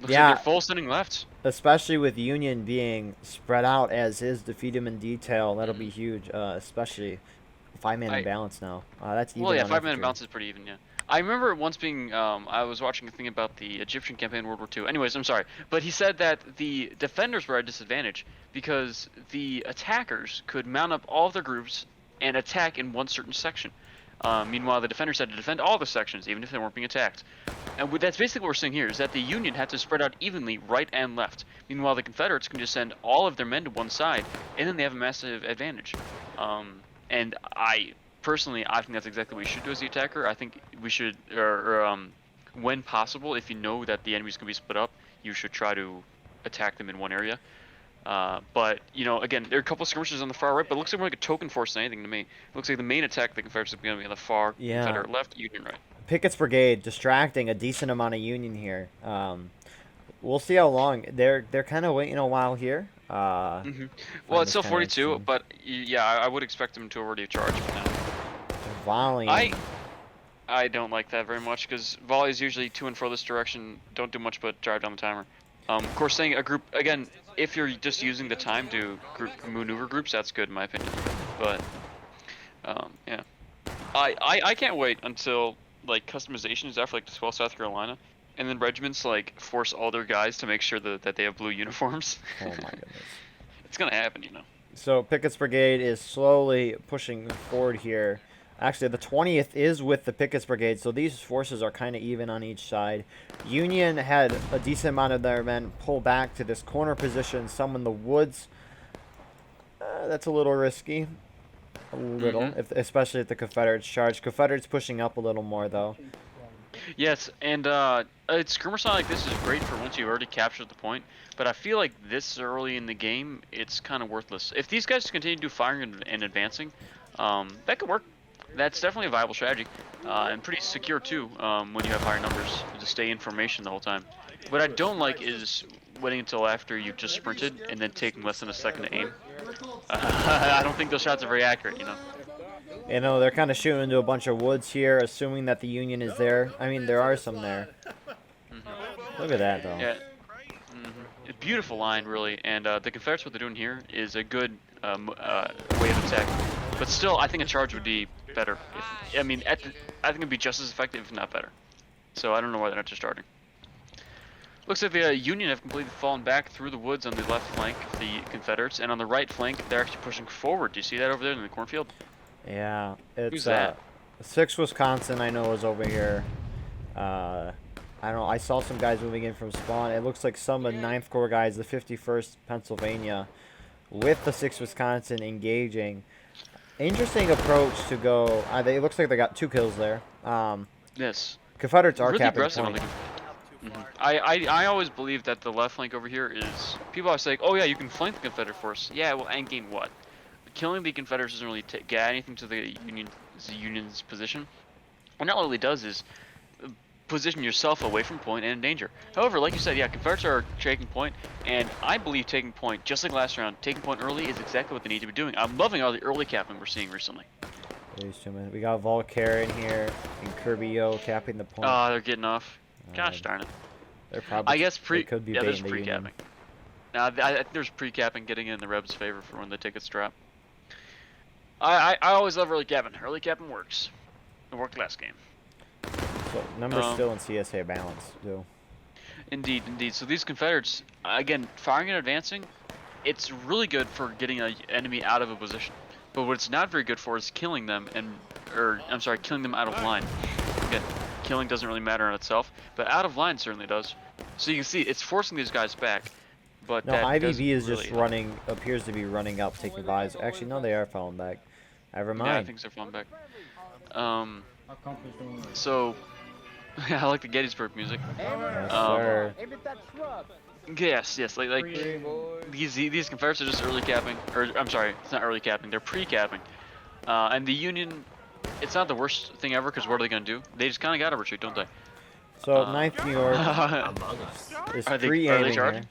Speaker 2: Looks
Speaker 1: Yeah.
Speaker 2: like they're full sending left.
Speaker 1: Especially with Union being spread out as is, defeat him in detail. That'll be huge, especially 5-man imbalance now. That's even.
Speaker 2: Well, yeah,
Speaker 1: on
Speaker 2: 5-man
Speaker 1: infantry.
Speaker 2: imbalance is pretty even, yeah. I remember once being, I was watching a thing about the Egyptian campaign in World War II. Anyways, I'm sorry. But he said that the defenders were at a disadvantage because the attackers could mount up all of their groups and attack in one certain section. Meanwhile, the defenders had to defend all the sections, even if they weren't being attacked. And that's basically what we're seeing here, is that the Union had to spread out evenly right and left. Meanwhile, the Confederates can just send all of their men to one side, and then they have a massive advantage. And personally, I think that's exactly what we should do as the attacker. I think we should, when possible, if you know that the enemy's going to be split up, you should try to attack them in one area. But, you know, again, there are a couple of skirmishes on the far right, but it looks like more like a token force than anything to me. It looks like the main attack of the Confederates is going to be on the far Confederate left, Union right.
Speaker 1: Pickett's brigade distracting a decent amount of Union here. We'll see how long. They're kind of waiting a while here.
Speaker 2: Well, it's still 42, but yeah, I would expect them to already charge by now.
Speaker 1: Volume.
Speaker 2: I don't like that very much because volleys usually to and fro this direction don't do much but drive down the timer. Of course, saying a group again, if you're just using the time to maneuver groups, that's good in my opinion. But yeah, I can't wait until like customization is after like 12 South Carolina, and then regiments like force all their guys to make sure that they have blue uniforms.
Speaker 1: Oh my goodness.
Speaker 2: It's gonna happen, you know.
Speaker 1: So Pickett's brigade is slowly pushing forward here. Actually, the 20th is with the Pickett's brigade, so these forces are kind of even on each side. Union had a decent amount of their men pull back to this corner position, some in the woods. That's a little risky. A little, especially if the Confederates charge. Confederates pushing up a little more, though.
Speaker 2: Yes, and skirmish like this is great for once you've already captured the point, but I feel like this early in the game, it's kind of worthless. If these guys continue to do firing and advancing, that could work. That's definitely a viable strategy, and pretty secure too when you have higher numbers to stay in formation the whole time. What I don't like is waiting until after you've just sprinted and then taking less than a second to aim. I don't think those shots are very accurate, you know.
Speaker 1: You know, they're kind of shooting into a bunch of woods here, assuming that the Union is there. I mean, there are some there. Look at that, though.
Speaker 2: Yeah. A beautiful line, really, and the Confederates, what they're doing here is a good way of attack. But still, I think a charge would be better. I think it'd be just as effective, if not better. So I don't know why they're not just starting. Looks like the Union have completely fallen back through the woods on the left flank of the Confederates, and on the right flank, they're actually pushing forward. Do you see that over there in the cornfield?
Speaker 1: Yeah, it's
Speaker 2: Who's that?
Speaker 1: 6 Wisconsin, I know, is over here. I don't know, I saw some guys moving in from spawn. It looks like some of 9th Corps guys, the 51st Pennsylvania, with the 6 Wisconsin engaging. Interesting approach to go. It looks like they got 2 kills there.
Speaker 2: Yes.
Speaker 1: Confederates are
Speaker 2: Really
Speaker 1: capping
Speaker 2: aggressive
Speaker 1: point.
Speaker 2: I always believe that the left flank over here is, people always say, oh yeah, you can flank the Confederate force. Yeah, well, and gain what? Killing the Confederates doesn't really get anything to the Union's position. What it really does is position yourself away from point and in danger. However, like you said, yeah, Confederates are taking point, and I believe taking point, just like last round, taking point early is exactly what they need to be doing. I'm loving all the early capping we're seeing recently.
Speaker 1: We got Volker in here and Kirby-Yo capping the point.
Speaker 2: Oh, they're getting off. Gosh darn it.
Speaker 1: They're probably,
Speaker 2: I guess
Speaker 1: could be
Speaker 2: there's
Speaker 1: baiting the Union.
Speaker 2: pre-capping. I think there's pre-capping getting in the Rebs' favor for when the tickets drop. I always love early capping. Early capping works. It worked last game.
Speaker 1: So numbers still in CSA balance, though.
Speaker 2: Indeed, indeed. So these Confederates, again, firing and advancing, it's really good for getting an enemy out of a position. But what it's not very good for is killing them killing them out of line. Again, killing doesn't really matter in itself, but out of line certainly does. So you can see it's forcing these guys back. But
Speaker 1: no, IVV is just running, appears to be running up, taking buys. Actually, no, they are falling back. Never mind.
Speaker 2: Yeah, I think they're falling back. So, I like the Gettysburg music.
Speaker 1: Yes, sir.
Speaker 2: Yes, like these Confederates are just early capping, or I'm sorry, it's not early capping, they're pre-capping. And the Union, it's not the worst thing ever, because what are they going to do? They just kind of got to retreat, don't they?
Speaker 1: So 9th New York is pre-aiming here.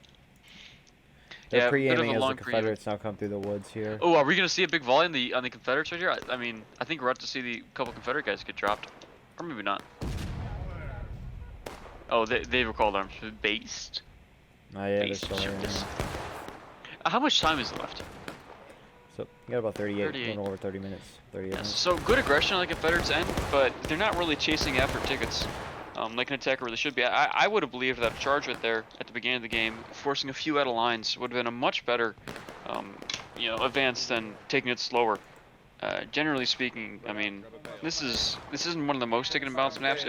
Speaker 1: They're pre-aiming as the Confederates now come through the woods here.
Speaker 2: Oh, are we going to see a big volley on the Confederates right here? I mean, I think we're about to see the couple Confederate guys get dropped. Or maybe not. Oh, they recalled arms. Based.
Speaker 1: Oh yeah, they're still in.
Speaker 2: How much time is left?
Speaker 1: So, you got about 38, going over 30 minutes. 38 minutes.
Speaker 2: So, good aggression on the Confederates' end, but they're not really chasing after tickets. Like an attacker really should be. I would have believed that charge right there at the beginning of the game, forcing a few out of lines, would have been a much better, advance than taking it slower. Generally speaking, I mean, this isn't one of the most taken and balanced maps.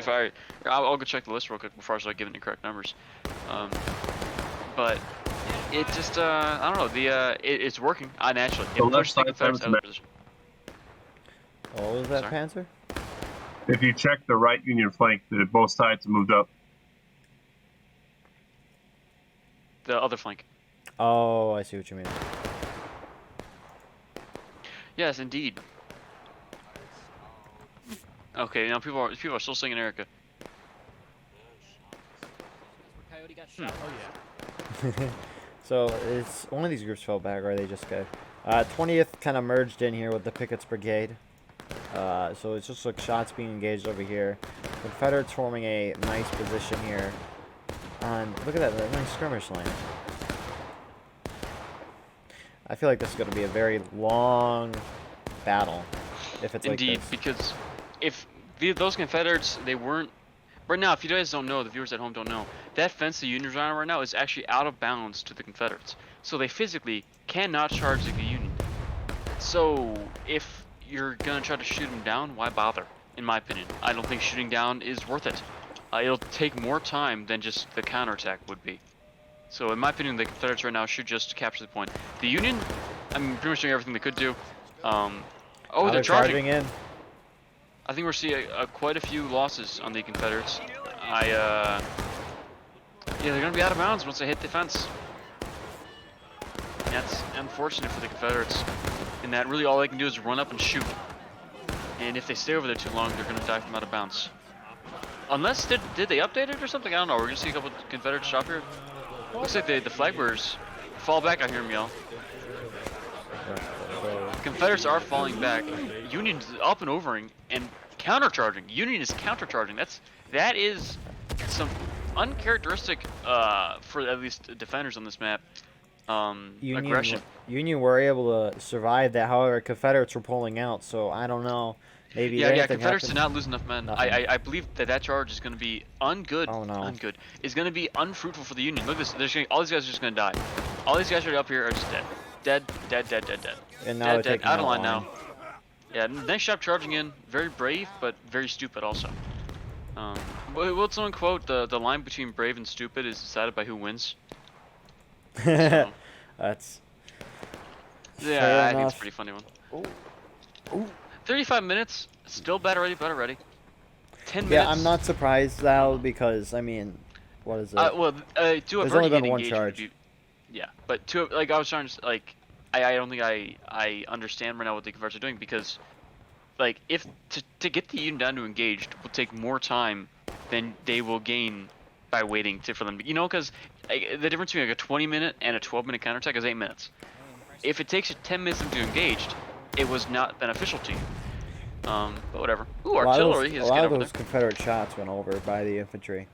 Speaker 2: I'll go check the list real quick before I start giving the correct numbers. But it just, I don't know. It's working naturally. It pushed the Confederates out of the position.
Speaker 1: What was that,
Speaker 2: Sorry?
Speaker 1: Panzer?
Speaker 3: If you check the right Union flank, both sides have moved up.
Speaker 2: The other flank.
Speaker 1: Oh, I see what you mean.
Speaker 2: Yes, indeed. Okay, now people are still singing Erica.
Speaker 1: So it's one of these groups fell back, or they just got 20th kind of merged in here with the Pickett's Brigade. So it's just like shots being engaged over here. Confederates forming a nice position here. Look at that nice skirmish line. I feel like this is going to be a very long battle if it's
Speaker 2: Indeed,
Speaker 1: like this.
Speaker 2: because if those Confederates, they weren't... Right now, if you guys don't know, the viewers at home don't know, that fence the Union's on right now is actually out of bounds to the Confederates. So they physically cannot charge the Union. So if you're going to try to shoot them down, why bother? In my opinion, I don't think shooting down is worth it. It'll take more time than just the counterattack would be. So in my opinion, the Confederates right now should just capture the point. The Union, I'm pretty much doing everything they could do. Oh, they're charging
Speaker 1: in.
Speaker 2: I think we're seeing quite a few losses on the Confederates. Yeah, they're gonna be out of bounds once they hit the fence. That's unfortunate for the Confederates. In that really all they can do is run up and shoot. And if they stay over there too long, they're gonna die from out of bounds. Unless, did they update it or something? I don't know. We're gonna see a couple Confederates drop here. Looks like the flag bearers fall back. I hear them yell. Confederates are falling back. Union's up and overing and countercharging. Union is countercharging. That is some uncharacteristic for at least defenders on this map. Aggression.
Speaker 1: Union were able to survive that. However, Confederates were pulling out. So I don't know. Maybe
Speaker 2: yeah. Confederates did not lose enough men.
Speaker 1: Nothing.
Speaker 2: I believe that charge is going to be ungood.
Speaker 1: Oh no.
Speaker 2: Ungood. It's going to be unfruitful for the Union. Look at this. All these guys are just going to die. All these guys right up here are just dead. Dead.
Speaker 1: And now
Speaker 2: dead. Out of line now. Yeah, nice job charging in. Very brave, but very stupid also. Will someone quote the line between brave and stupid is decided by who wins? So,
Speaker 1: that's...
Speaker 2: Yeah, I think it's a pretty funny one.
Speaker 1: Ooh.
Speaker 2: 35 minutes, still better ready. 10 minutes.
Speaker 1: Yeah, I'm not surprised though, because I mean, What is it?
Speaker 2: Well, to have
Speaker 1: There's
Speaker 2: already
Speaker 1: only been
Speaker 2: hit
Speaker 1: one
Speaker 2: engage
Speaker 1: charge.
Speaker 2: would be, yeah, but to like I was trying to like I don't think I understand right now what the Confederates are doing, because like if to get the Union down to engaged will take more time than they will gain by waiting for them. You know, because the difference between like a 20-minute and a 12-minute counterattack is 8 minutes. If it takes you 10 minutes to engaged, it was not beneficial to you. But whatever. Ooh, artillery
Speaker 1: A
Speaker 2: is
Speaker 1: lot
Speaker 2: get
Speaker 1: of
Speaker 2: over
Speaker 1: those Confederate shots went over by the infantry.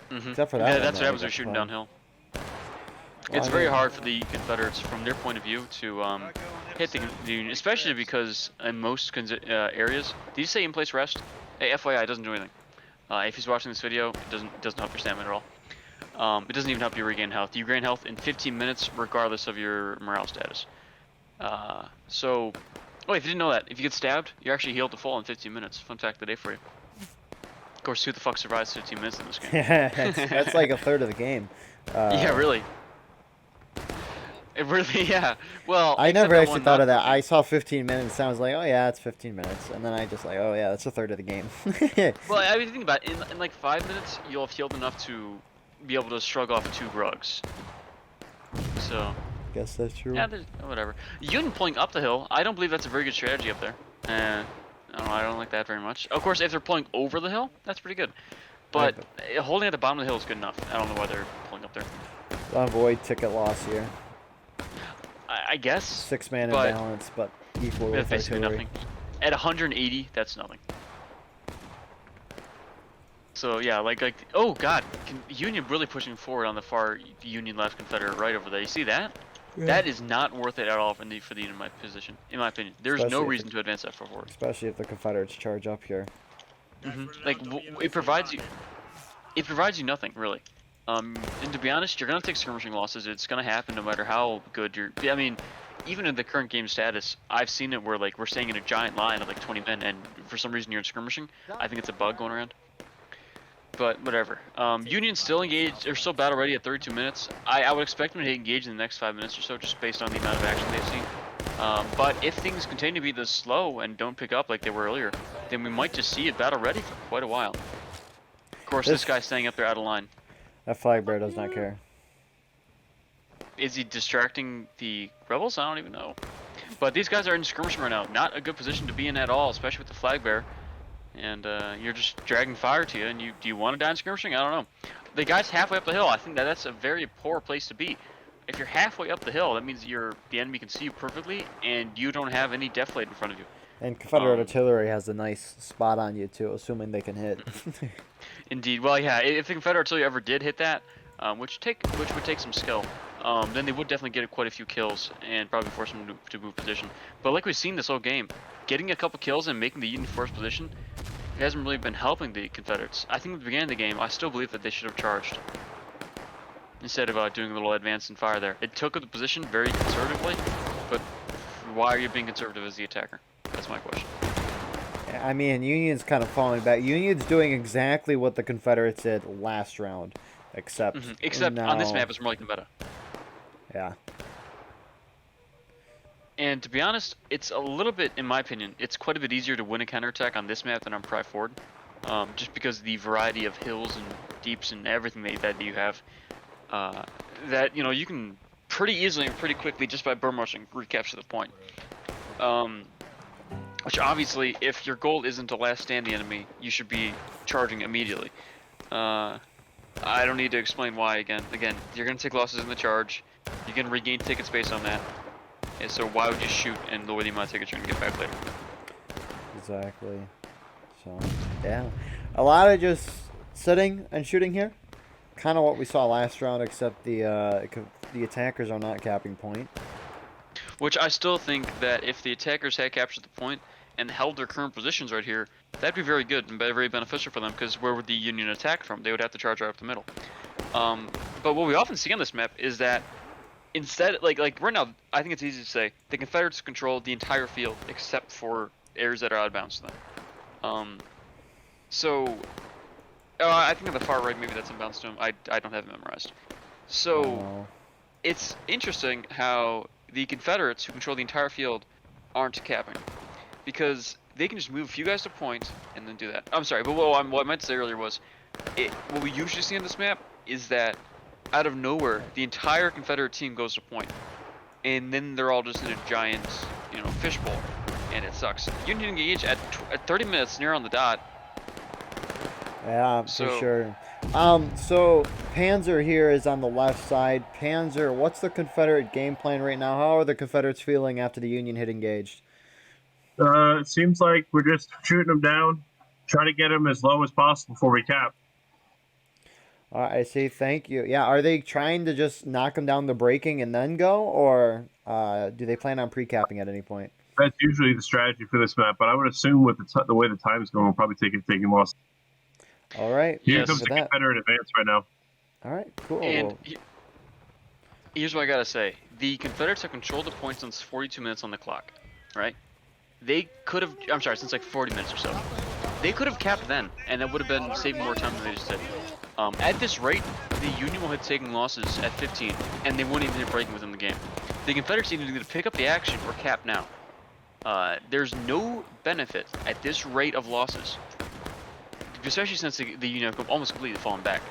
Speaker 2: there.
Speaker 1: Except for that
Speaker 2: Yeah,
Speaker 1: one,
Speaker 2: that's
Speaker 1: though,
Speaker 2: what
Speaker 1: I
Speaker 2: happens when
Speaker 1: guess,
Speaker 2: you're shooting
Speaker 1: fine.
Speaker 2: downhill.
Speaker 1: Well,
Speaker 2: It's
Speaker 1: I
Speaker 2: very
Speaker 1: mean-
Speaker 2: hard for the Confederates from their point of view to hit the Union, especially because in most areas. Did you say in place rest? Hey, FYI, it doesn't do anything. If he's watching this video, it doesn't help your stamina at all. It doesn't even help you regain health. You gain health in 15 minutes, regardless of your morale status. So, oh, if you didn't know that, if you get stabbed, you're actually healed to full in 15 minutes. Fun fact of the day for you. Of course, who the fuck survives 15 minutes in this game?
Speaker 1: that's like a third of the game.
Speaker 2: Yeah, really. It really, yeah. Well,
Speaker 1: I
Speaker 2: except
Speaker 1: never
Speaker 2: that
Speaker 1: actually
Speaker 2: one
Speaker 1: thought of
Speaker 2: not
Speaker 1: that.
Speaker 2: movie.
Speaker 1: I saw 15 minutes and I was like, oh yeah, it's 15 minutes. And then I just like, oh yeah, that's a third of the game.
Speaker 2: Well, I mean, think about it. In like 5 minutes, you'll have healed enough to be able to shrug off 2 grugs. So,
Speaker 1: Guess that's true.
Speaker 2: yeah, whatever. Union pulling up the hill, I don't believe that's a very good strategy up there. I don't like that very much. Of course, if they're pulling over the hill, that's pretty good. But holding at the bottom of the hill is good enough. I don't know why they're pulling up there.
Speaker 1: Avoid ticket loss here.
Speaker 2: I guess.
Speaker 1: 6-man
Speaker 2: but
Speaker 1: imbalance, but equal
Speaker 2: that's
Speaker 1: with
Speaker 2: basically
Speaker 1: artillery.
Speaker 2: nothing. At 180, that's nothing. So yeah, like oh god, Union really pushing forward on the far Union left, Confederate right over there. You see that?
Speaker 1: Yeah.
Speaker 2: That is not worth it at all for the Union position, in my opinion. There's
Speaker 1: Especially
Speaker 2: no
Speaker 1: if
Speaker 2: reason to advance that far forward.
Speaker 1: Especially if the Confederates charge up here.
Speaker 2: Like it provides you nothing really. And to be honest, you're gonna take skirmishing losses. It's gonna happen no matter how good you're. I mean, even in the current game status, I've seen it where like we're staying in a giant line of like 20 men, and for some reason you're in skirmishing. I think it's a bug going around. But whatever. Union's still engaged. They're still battle ready at 32 minutes. I would expect them to engage in the next 5 minutes or so, just based on the amount of action they've seen. But if things continue to be this slow and don't pick up like they were earlier, then we might just see it battle ready for quite a while. Of course, this guy's staying up there out of line.
Speaker 1: That flag bearer does not care.
Speaker 2: Is he distracting the rebels? I don't even know. But these guys are in skirmishing right now. Not a good position to be in at all, especially with the flag bearer. And you're just dragging fire to you. And do you want to die in skirmishing? I don't know. The guy's halfway up the hill. I think that's a very poor place to be. If you're halfway up the hill, that means the enemy can see you perfectly, and you don't have any deflate in front of you.
Speaker 1: And Confederate artillery has a nice spot on you too, assuming they can hit.
Speaker 2: Indeed. Well, yeah. If the Confederate artillery ever did hit that, which would take some skill, then they would definitely get quite a few kills and probably force them to move position. But like we've seen this whole game, getting a couple kills and making the Union force position hasn't really been helping the Confederates. I think at the beginning of the game, I still believe that they should have charged instead of doing a little advance and fire there. It took the position very conservatively, but why are you being conservative as the attacker? That's my question.
Speaker 1: I mean, Union's kind of falling back. Union's doing exactly what the Confederates did last round, except
Speaker 2: on this map, it's more like the meta.
Speaker 1: Yeah.
Speaker 2: And to be honest, it's a little bit, in my opinion, it's quite a bit easier to win a counterattack on this map than on Pry Ford, just because of the variety of hills and deeps and everything that you have. That you can pretty easily and pretty quickly just by burn rushing recapture the point. Which obviously, if your goal isn't to last stand the enemy, you should be charging immediately. I don't need to explain why again. Again, you're gonna take losses in the charge. You can regain ticket space on that. And so why would you shoot and lower the amount of tickets you're gonna get back later?
Speaker 1: Exactly. So yeah, a lot of just sitting and shooting here. Kind of what we saw last round, except the attackers are not capping point.
Speaker 2: Which I still think that if the attackers had captured the point and held their current positions right here, that'd be very good and very beneficial for them, because where would the Union attack from? They would have to charge right up the middle. But what we often see on this map is that instead, like right now, I think it's easy to say the Confederates control the entire field except for areas that are out of bounds to them. I think on the far right, maybe that's in bounds to them. I don't have it memorized. So it's interesting how the Confederates, who control the entire field, aren't capping, because they can just move a few guys to point and then do that. I'm sorry, but what I meant to say earlier was, what we usually see on this map is that out of nowhere, the entire Confederate team goes to point, and then they're all just in a giant, fishbowl, and it sucks. Union engage at 30 minutes, near on the dot.
Speaker 1: Yeah, for sure. So Panzer here is on the left side. Panzer, what's the Confederate game plan right now? How are the Confederates feeling after the Union hit engaged?
Speaker 3: It seems like we're just shooting them down, trying to get them as low as possible before we cap.
Speaker 1: I see. Thank you. Yeah, are they trying to just knock them down the braking and then go, or do they plan on pre-capping at any point?
Speaker 3: That's usually the strategy for this map, but I would assume with the way the time's going, we'll probably taking loss.
Speaker 1: All right.
Speaker 3: Here comes the Confederate advance right now.
Speaker 1: All right, cool.
Speaker 2: And here's what I gotta say: the Confederates have controlled the point since 42 minutes on the clock, right? They could have. I'm sorry, since like 40 minutes or so. They could have capped then, and that would have been saving more time than they just did. At this rate, the Union will hit taking losses at 15, and they won't even hit breaking within the game. The Confederates either need to pick up the action or cap now. There's no benefit at this rate of losses, especially since the Union have almost completely fallen back.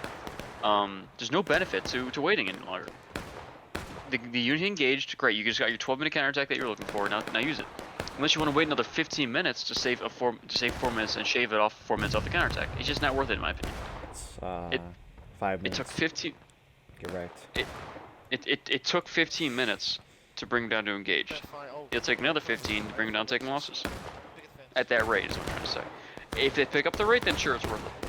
Speaker 2: There's no benefit to waiting any longer. The Union engaged, great. You just got your 12-minute counterattack that you're looking for. Now use it. Unless you want to wait another 15 minutes to save 4 minutes and shave it off 4 minutes off the counterattack. It's just not worth it, in my opinion.
Speaker 1: It's 5 minutes.
Speaker 2: It took 15.
Speaker 1: Correct.
Speaker 2: It took 15 minutes to bring them down to engaged. It'll take another 15 to bring them down to taking losses. At that rate is what I'm trying to say. If they pick up the rate, then sure, it's worth it.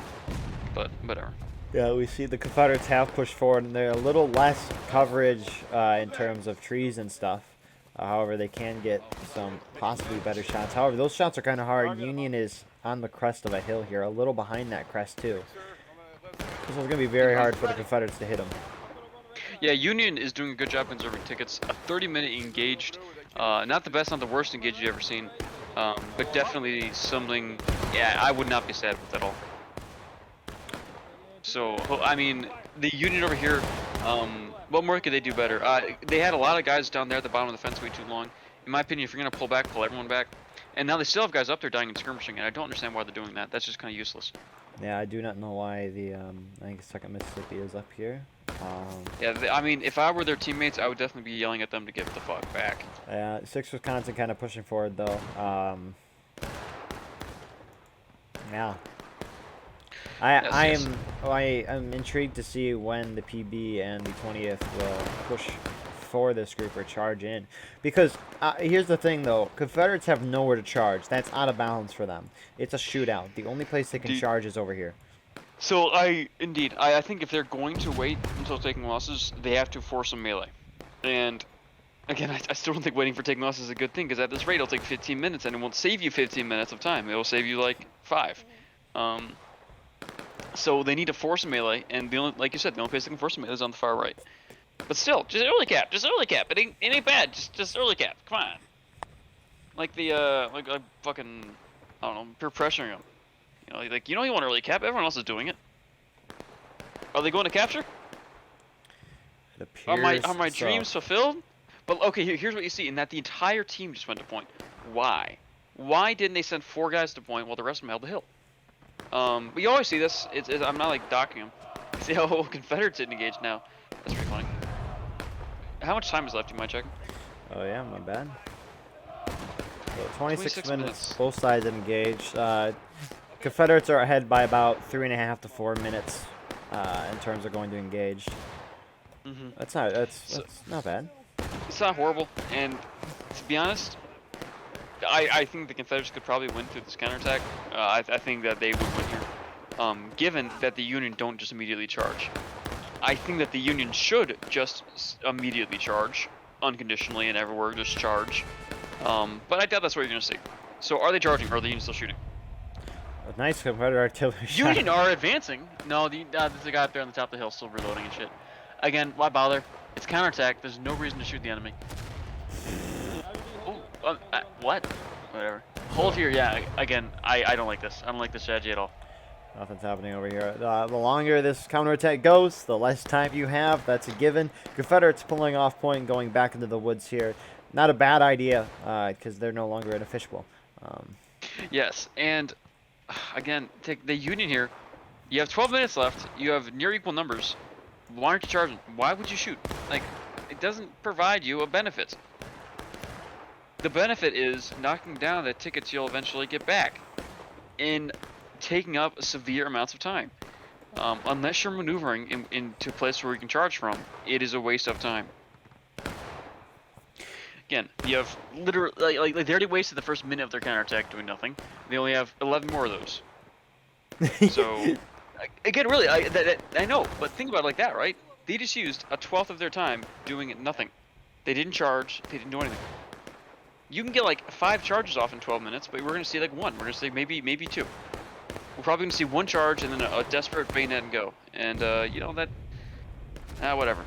Speaker 2: But whatever.
Speaker 1: Yeah, we see the Confederates have pushed forward, and they're a little less coverage in terms of trees and stuff. However, they can get some possibly better shots. However, those shots are kind of hard. Union is on the crest of a hill here, a little behind that crest too. This is going to be very hard for the Confederates to hit them.
Speaker 2: Yeah, Union is doing a good job conserving tickets. A 30-minute engaged, not the best, not the worst engaged you've ever seen, but definitely something, yeah, I would not be sad with at all. So, I mean, the Union over here, what more could they do better? They had a lot of guys down there at the bottom of the fence way too long. In my opinion, if you're going to pull back, pull everyone back. And now they still have guys up there dying and skirmishing, and I don't understand why they're doing that. That's just kind of useless.
Speaker 1: Yeah, I do not know why the, I think 2nd Mississippi is up here.
Speaker 2: Yeah, I mean, if I were their teammates, I would definitely be yelling at them to get the fuck back.
Speaker 1: Yeah, 6 Wisconsin kind of pushing forward, though. Yeah. I am intrigued to see when the PB and the 20th will push for this group or charge in, because here's the thing though, Confederates have nowhere to charge. That's out of bounds for them. It's a shootout. The only place they can charge is over here.
Speaker 2: So I think if they're going to wait until taking losses, they have to force a melee. And again, I still don't think waiting for taking losses is a good thing, because at this rate it'll take 15 minutes and it won't save you 15 minutes of time. It'll save you like 5. So they need to force a melee, and the only, like you said, the only place they can force a melee is on the far right. But still, just early cap, It ain't bad. Just early cap. Come on. Like like fucking, I don't know, peer pressuring them. You want early cap. Everyone else is doing it. Are they going to capture?
Speaker 1: It appears
Speaker 2: Are my dreams fulfilled? But okay, here's what you see, in that the entire team just went to point. Why? Why didn't they send 4 guys to point while the rest of them held the hill? But you always see this. I'm not like docking them. See how Confederates didn't engage now. That's pretty funny. How much time is left? You mind checking?
Speaker 1: Oh yeah, not bad. So 26 minutes. Both sides engaged. Confederates are ahead by about 3.5 to 4 minutes in terms of going to engage. That's not bad.
Speaker 2: It's not horrible, and to be honest, I think the Confederates could probably win through this counterattack. I think that they would win here, given that the Union don't just immediately charge. I think that the Union should just immediately charge, unconditionally and everywhere, just charge. But I doubt that's what you're going to see. So are they charging, or are the Union still shooting?
Speaker 1: A nice Confederate artillery shot.
Speaker 2: Union are advancing. No, there's a guy up there on the top of the hill still reloading and shit. Again, why bother? It's counterattack. There's no reason to shoot the enemy. What? Whatever. Hold here, yeah. Again, I don't like this. I don't like this strategy at all.
Speaker 1: Nothing's happening over here. The longer this counterattack goes, the less time you have. That's a given. Confederates pulling off point, going back into the woods here. Not a bad idea, because they're no longer in a fishbowl.
Speaker 2: Yes, and again, take the Union here. You have 12 minutes left. You have near equal numbers. Why aren't you charging? Why would you shoot? Like, it doesn't provide you a benefit. The benefit is knocking down the tickets you'll eventually get back in taking up severe amounts of time. Unless you're maneuvering into a place where you can charge from, it is a waste of time. Again, you have literally, like they already wasted the first minute of their counterattack doing nothing. They only have 11 more of those. So, again, really, I know, but think about it like that, right? They just used a 12th of their time doing nothing. They didn't charge, they didn't do anything. You can get like 5 charges off in 12 minutes, but we're going to see like 1. We're going to see maybe 2. We're probably going to see 1 charge and then a desperate bayonet and go. And, you know, that... whatever.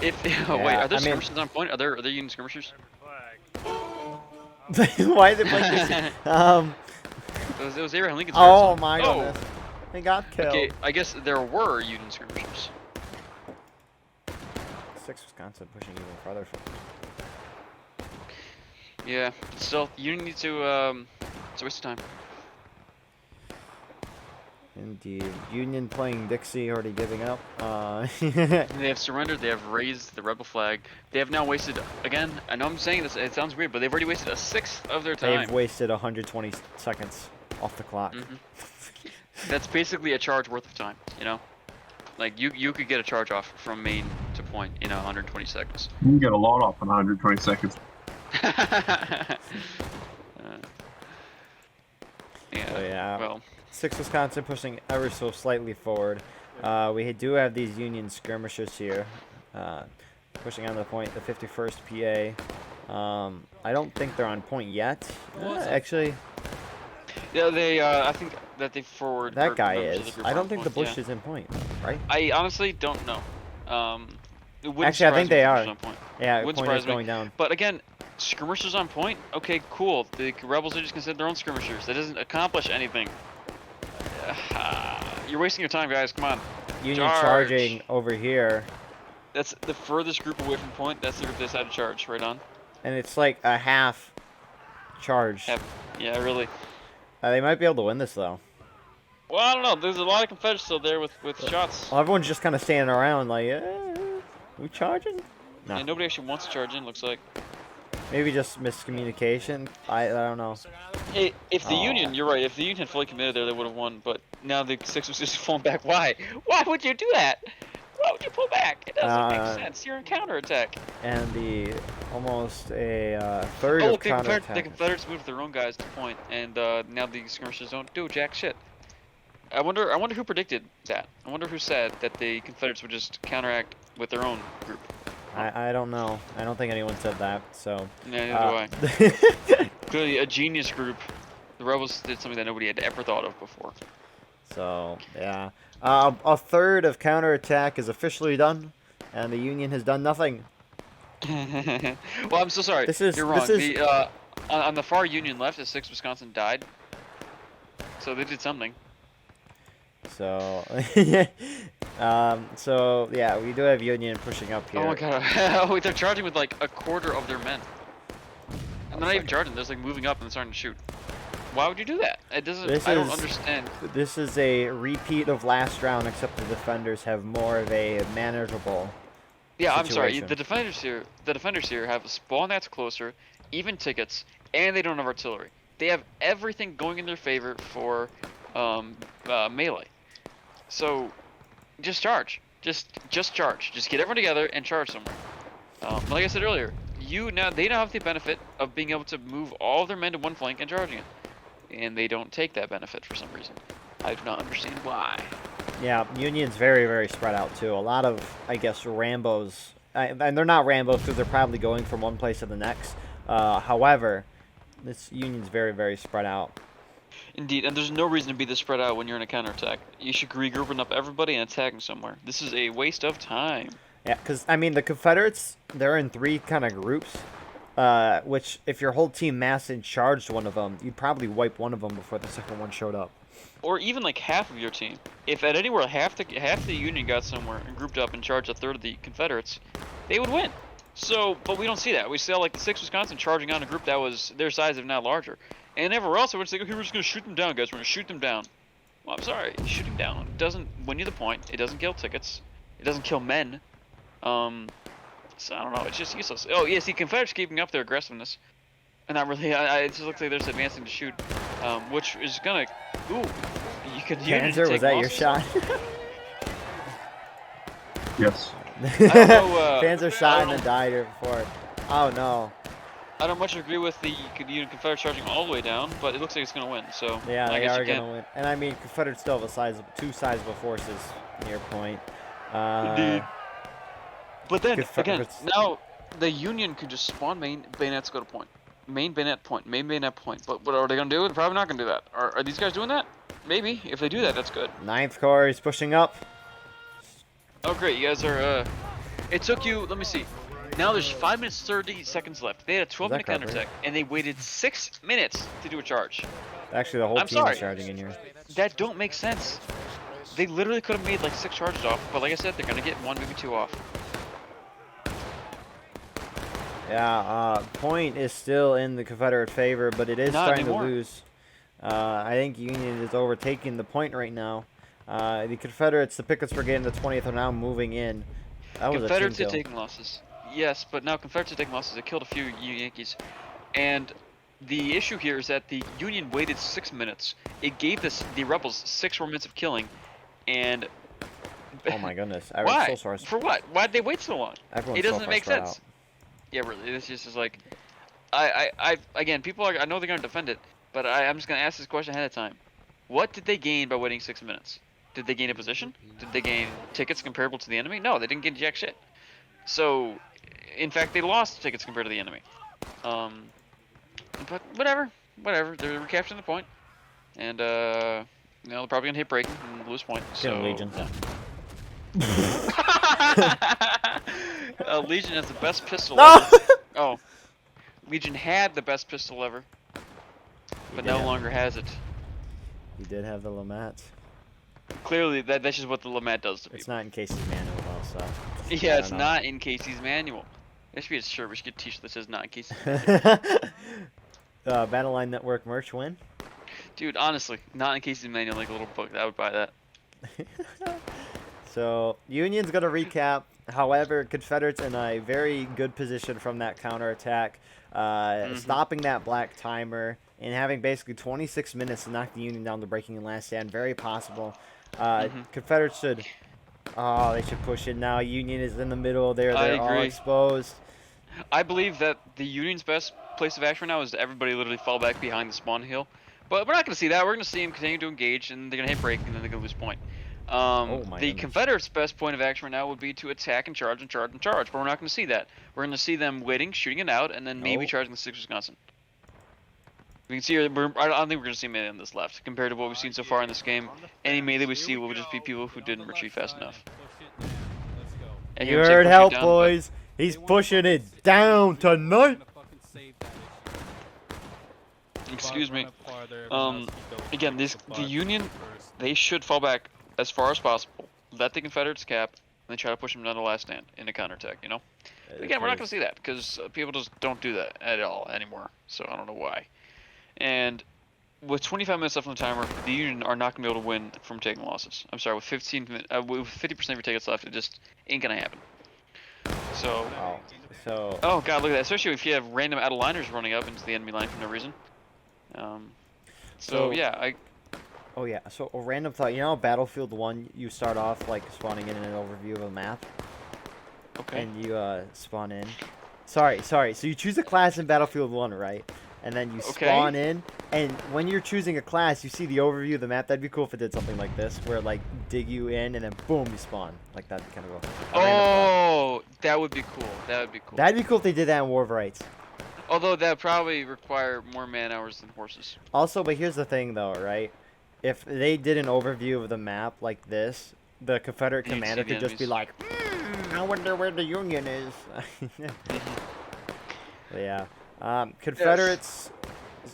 Speaker 2: If...
Speaker 1: Yeah,
Speaker 2: wait, are there skirmishers on point? Are there Union skirmishers?
Speaker 1: Why is it like this?
Speaker 2: It was Abraham Lincoln's
Speaker 1: Oh
Speaker 2: grandson.
Speaker 1: my goodness. They got killed.
Speaker 2: Okay, I guess there were Union skirmishers.
Speaker 1: 6 Wisconsin pushing even farther forward.
Speaker 2: Yeah, but still, you need to, it's a waste of time.
Speaker 1: Indeed. Union playing Dixie, already giving up.
Speaker 2: They have surrendered, they have raised the rebel flag. They have now wasted, again, I know I'm saying this, it sounds weird, but they've already wasted a 1/6 of their time.
Speaker 1: They've wasted 120 seconds off the clock.
Speaker 2: That's basically a charge worth of time, you know? Like, you could get a charge off from main to point in 120 seconds.
Speaker 3: You can get a lot off in 120 seconds.
Speaker 1: Yeah.
Speaker 2: Well,
Speaker 1: 6 Wisconsin pushing ever so slightly forward. We do have these Union skirmishers here, pushing on the point. The 51st PA. I don't think they're on point yet. Actually,
Speaker 2: yeah, they. I think that they forward.
Speaker 1: that guy
Speaker 2: members of
Speaker 1: is.
Speaker 2: the group
Speaker 1: I
Speaker 2: are
Speaker 1: don't
Speaker 2: on
Speaker 1: think the
Speaker 2: point,
Speaker 1: Bush is in point, right?
Speaker 2: I honestly don't know. It wouldn't
Speaker 1: Actually, I think
Speaker 2: surprise me
Speaker 1: they
Speaker 2: if
Speaker 1: are.
Speaker 2: Bush is on point.
Speaker 1: Yeah,
Speaker 2: Wouldn't
Speaker 1: point is
Speaker 2: surprise me.
Speaker 1: going down.
Speaker 2: But again, skirmishers on point. Okay, cool. The rebels are just gonna send their own skirmishers. That doesn't accomplish anything. You're wasting your time, guys. Come on.
Speaker 1: Union
Speaker 2: Charge.
Speaker 1: charging over here,
Speaker 2: That's the furthest group away from point. That's the group they decided to charge. Right on.
Speaker 1: and it's like a half charge.
Speaker 2: Yeah, really.
Speaker 1: They might be able to win this though.
Speaker 2: Well, I don't know. There's a lot of Confederates still there with shots.
Speaker 1: Well, everyone's just kind of standing around like, we charging? No.
Speaker 2: And nobody actually wants to charge in, looks like.
Speaker 1: Maybe just miscommunication. I don't know.
Speaker 2: Hey, if the
Speaker 1: Aw.
Speaker 2: Union, you're right, if the Union had fully committed there, they would have won. But now the 6 was just falling back. Why? Why would you do that? Why would you pull back? It doesn't make sense. You're in counterattack.
Speaker 1: And the almost a third
Speaker 2: Oh,
Speaker 1: of
Speaker 2: look, the
Speaker 1: counterattack.
Speaker 2: Confederates moved their own guys to point, and now the skirmishers don't do jack shit. I wonder who predicted that. I wonder who said that the Confederates would just counteract with their own group.
Speaker 1: I don't know. I don't think anyone said that. So.
Speaker 2: Neither do I. Clearly, a genius group. The rebels did something that nobody had ever thought of before.
Speaker 1: So yeah, a third of counterattack is officially done, and the Union has done nothing.
Speaker 2: Well, I'm so sorry. You're wrong. On the far Union left, the 6 Wisconsin died. So they did something.
Speaker 1: So, so yeah, we do have Union pushing up here.
Speaker 2: Oh my god. Oh, they're charging with like a quarter of their men. And they're not even charging, they're just like moving up and starting to shoot. Why would you do that? It doesn't. I don't understand.
Speaker 1: This is a repeat of last round, except the defenders have more of a manageable.
Speaker 2: Yeah, I'm sorry.
Speaker 1: situation.
Speaker 2: The defenders here have a spawn that's closer, even tickets, and they don't have artillery. They have everything going in their favor for melee. So, just charge. Just charge. Just get everyone together and charge somewhere. Like I said earlier, they now have the benefit of being able to move all of their men to one flank and charging it, and they don't take that benefit for some reason. I do not understand why.
Speaker 1: Yeah, Union's very, very spread out too. A lot of, I guess, Rambos, and they're not Rambos because they're probably going from one place to the next. However, this Union's very, very spread out.
Speaker 2: Indeed, and there's no reason to be this spread out when you're in a counterattack. You should be regrouping up everybody and attacking somewhere. This is a waste of time.
Speaker 1: Yeah, because, I mean, the Confederates, they're in 3 kind of groups, which, if your whole team massed and charged one of them, you'd probably wipe one of them before the second one showed up.
Speaker 2: Or even like half of your team. If at anywhere half the Union got somewhere and grouped up and charged a third of the Confederates, they would win. So, but we don't see that. We see like the 6 Wisconsin charging on a group that was their size, if not larger. And everywhere else, everyone's like, okay, we're just going to shoot them down, guys. We're going to shoot them down. Well, I'm sorry. Shooting down doesn't win you the point. It doesn't kill tickets. It doesn't kill men. So I don't know. It's just useless. Oh yeah, see, Confederates keeping up their aggressiveness, and not really. It just looks like they're just advancing to shoot, which is gonna. Ooh, you could.
Speaker 1: Panzer, was that your shot?
Speaker 3: Yes.
Speaker 2: I don't know,
Speaker 1: Panzer shot and then died here before. Oh no.
Speaker 2: I don't much agree with the Confederate charging all the way down, but it looks like it's gonna win. So
Speaker 1: Yeah,
Speaker 2: I
Speaker 1: they
Speaker 2: guess
Speaker 1: are
Speaker 2: you can't.
Speaker 1: gonna win. And I mean, Confederates still have two sizable forces near point.
Speaker 2: Indeed. But then again,
Speaker 1: Confederates-
Speaker 2: now the Union could just spawn main bayonets, go to point, main bayonet point, main bayonet point. But what are they gonna do? They're probably not gonna do that. Are these guys doing that? Maybe. If they do that, that's good.
Speaker 1: 9th Corps is pushing up.
Speaker 2: Oh great, you guys are. It took you. Let me see. Now there's 5 minutes 30 seconds left. They had a 12-minute
Speaker 1: correct,
Speaker 2: counterattack, and they waited 6 minutes to do a charge.
Speaker 1: Actually, the whole
Speaker 2: I'm
Speaker 1: team
Speaker 2: sorry.
Speaker 1: is charging in here.
Speaker 2: That don't make sense. They literally could have made like 6 charges off, but like I said, they're gonna get 1, maybe 2 off.
Speaker 1: Yeah, point is still in the Confederate favor, but it is
Speaker 2: Not
Speaker 1: starting
Speaker 2: anymore.
Speaker 1: to lose. I think Union is overtaking the point right now. The Confederates, the Pickets Brigade and the 20th are now moving in. That was
Speaker 2: Confederates
Speaker 1: a
Speaker 2: are
Speaker 1: team kill.
Speaker 2: taking losses. Yes, but now Confederates are taking losses. They killed a few Yankees. And the issue here is that the Union waited 6 minutes. It gave the rebels 6 more minutes of killing. And
Speaker 1: Oh my goodness. I
Speaker 2: why?
Speaker 1: was so sorry.
Speaker 2: For what? Why'd they wait so long?
Speaker 1: Everyone's
Speaker 2: It doesn't
Speaker 1: so
Speaker 2: make
Speaker 1: far spread
Speaker 2: sense.
Speaker 1: out.
Speaker 2: Yeah, really. This just is like, again, people are. I know they're gonna defend it, but I'm just gonna ask this question ahead of time. What did they gain by waiting 6 minutes? Did they gain a position? Did they gain tickets comparable to the enemy? No, they didn't get jack shit. So, in fact, they lost tickets compared to the enemy. But whatever. They're recapturing the point, and they're probably gonna hit breaking and lose point. So.
Speaker 1: Legion.
Speaker 2: Legion has the best pistol
Speaker 1: No!
Speaker 2: ever. Oh. Legion had the best pistol ever, but no longer has it.
Speaker 1: He did have the Lamats.
Speaker 2: Clearly, that's just what the Lamat does to
Speaker 1: It's
Speaker 2: people.
Speaker 1: not in Casey's manual though, so.
Speaker 2: Yeah,
Speaker 1: I
Speaker 2: it's
Speaker 1: don't know.
Speaker 2: not in Casey's manual. There should be a shirt. We should get a t-shirt that says not in Casey's.
Speaker 1: Battle Line Network merch win.
Speaker 2: Dude, honestly, not in Casey's manual, like a little book. I would buy that.
Speaker 1: So Union's gonna recap. However, Confederates in a very good position from that counterattack, stopping that black timer and having basically 26 minutes to knock the Union down to breaking and last stand. Very possible. Confederates should. Oh, they should push it now. Union is in the middle there.
Speaker 2: I
Speaker 1: They're all
Speaker 2: agree.
Speaker 1: exposed.
Speaker 2: I believe that the Union's best place of action right now is to everybody literally fall back behind the spawn hill. But we're not going to see that. We're going to see them continue to engage, and they're going to hit break, and then they're going to lose point.
Speaker 1: My
Speaker 2: The
Speaker 1: goodness.
Speaker 2: Confederates' best point of action right now would be to attack and charge and charge and charge, but we're not going to see that. We're going to see them waiting, shooting it out, and then maybe
Speaker 1: Oh.
Speaker 2: charging the 6th Wisconsin. We can see, I don't think we're going to see melee on this left. Compared to what we've seen so far in this game, any melee we see will just be people who didn't retreat fast enough. And
Speaker 1: You
Speaker 2: hear him say
Speaker 1: heard
Speaker 2: push it
Speaker 1: help,
Speaker 2: down, but-
Speaker 1: boys. He's pushing it down tonight.
Speaker 2: Excuse me. Again, the Union, they should fall back as far as possible. Let the Confederates cap, and then try to push them down the last stand in a counterattack, you know? Again, we're not going to see that, because people just don't do that at all anymore. So I don't know why. And with 25 minutes left on the timer, the Union are not going to be able to win from taking losses. I'm sorry, with 50% of your tickets left, it just ain't going to happen. So,
Speaker 1: Oh, so
Speaker 2: oh god, look at that. Especially if you have random out-of-liners running up into the enemy line for no reason.
Speaker 1: So-
Speaker 2: Yeah,
Speaker 1: oh yeah. So a random thought. You know, Battlefield 1, you start off like spawning in an overview of a map,
Speaker 2: okay.
Speaker 1: and you spawn in. Sorry. So you choose a class in Battlefield 1, right? And then you
Speaker 2: Okay.
Speaker 1: spawn in, and when you're choosing a class, you see the overview of the map. That'd be cool if it did something like this, where like dig you in, and then boom, you spawn. Like that'd be kind of cool. A random thought.
Speaker 2: Oh, that would be cool. That would be cool.
Speaker 1: That'd be cool if they did that in War of Rights.
Speaker 2: Although that would probably require more man hours than horses.
Speaker 1: Also, but here's the thing, though, right? If they did an overview of the map like this, the Confederate
Speaker 2: You'd see
Speaker 1: commander
Speaker 2: the
Speaker 1: could just be
Speaker 2: enemies.
Speaker 1: like, I wonder where the Union is. But yeah. Confederates,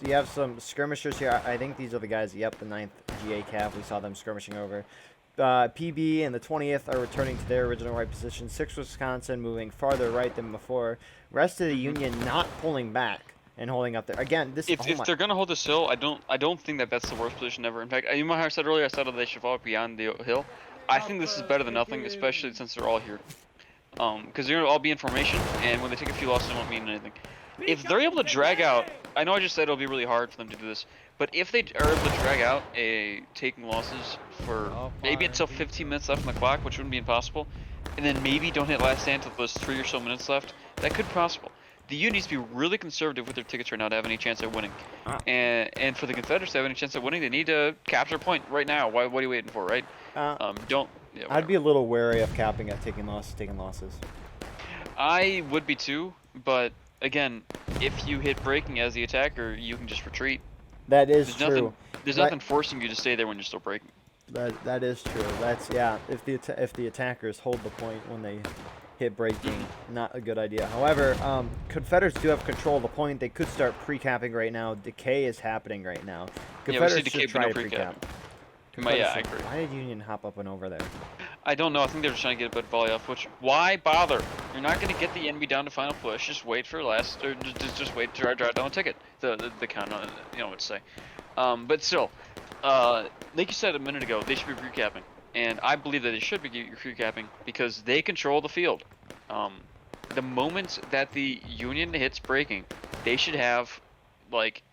Speaker 1: you have some skirmishers here. I think these are the guys, yep, the 9th GA Cav. We saw them skirmishing over. PB and the 20th are returning to their original right position. 6th Wisconsin moving farther right than before. Rest of the Union not pulling back and holding up there. Again, this
Speaker 2: If they're gonna hold this hill, I don't think that that's the worst position ever. In fact, you might have said earlier, I said that they should fall behind the hill. I think this is better than nothing, especially since they're all here. Because they're gonna all be in formation, and when they take a few losses, it won't mean anything. If they're able to drag out, I know I just said it'll be really hard for them to do this, but if they are able to drag out taking losses for maybe until 15 minutes left on the clock, which wouldn't be impossible, and then maybe don't hit last stand until there's 3 or so minutes left, that could be possible. The U needs to be really conservative with their tickets right now to have any chance at winning. And for the Confederates to have any chance at winning, they need to capture a point right now. What are you waiting for, right? Yeah,
Speaker 1: I'd be a little wary of capping at taking losses.
Speaker 2: I would be too, but again, if you hit braking as the attacker, you can just retreat.
Speaker 1: That is true.
Speaker 2: There's nothing forcing you to stay there when you're still braking.
Speaker 1: That is true. If the attackers hold the point when they hit braking, not a good idea. However, Confederates do have control of the point. They could start pre-capping right now. Decay is happening right now. Confederates should try to pre-cap.
Speaker 2: Yeah, I agree.
Speaker 1: Why did Union hop up and over there?
Speaker 2: I don't know. I think they're just trying to get a bit of volley off. Which, why bother? You're not going to get the enemy down to final push. Just wait for last, or just wait to drive down the ticket. The count on, you know what to say. But still, like you said a minute ago, they should be pre-capping, and I believe that they should be pre-capping because they control the field. The moment that the Union hits braking, they should have like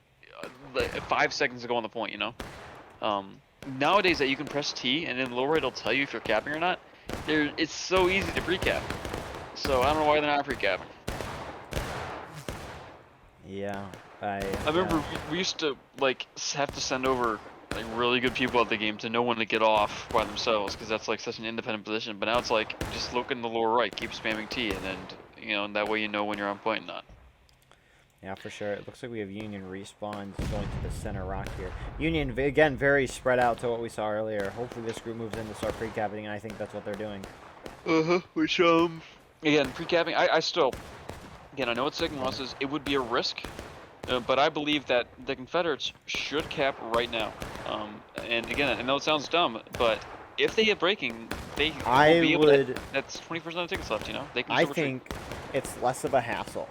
Speaker 2: 5 seconds to go on the point. You know. Nowadays that you can press T and then lower it'll tell you if you're capping or not. It's so easy to pre-cap. So I don't know why they're not pre-capping.
Speaker 1: Yeah,
Speaker 2: I remember we used to like have to send over like really good people at the game to know when to get off by themselves because that's like such an independent position. But now it's like just look in the lower right, keep spamming T, and then that way you know when you're on point and not.
Speaker 1: Yeah, for sure. It looks like we have Union respawns going to the center rock here. Union, again, very spread out to what we saw earlier. Hopefully this group moves in to start pre-capping, and I think that's what they're doing.
Speaker 2: Which, again, pre-capping, I still, again, I know it's taking losses. It would be a risk, but I believe that the Confederates should cap right now. And again, I know it sounds dumb, but if they get braking, they will be able to, that's 20% of the tickets left, you know? They can
Speaker 1: I think it's less of a hassle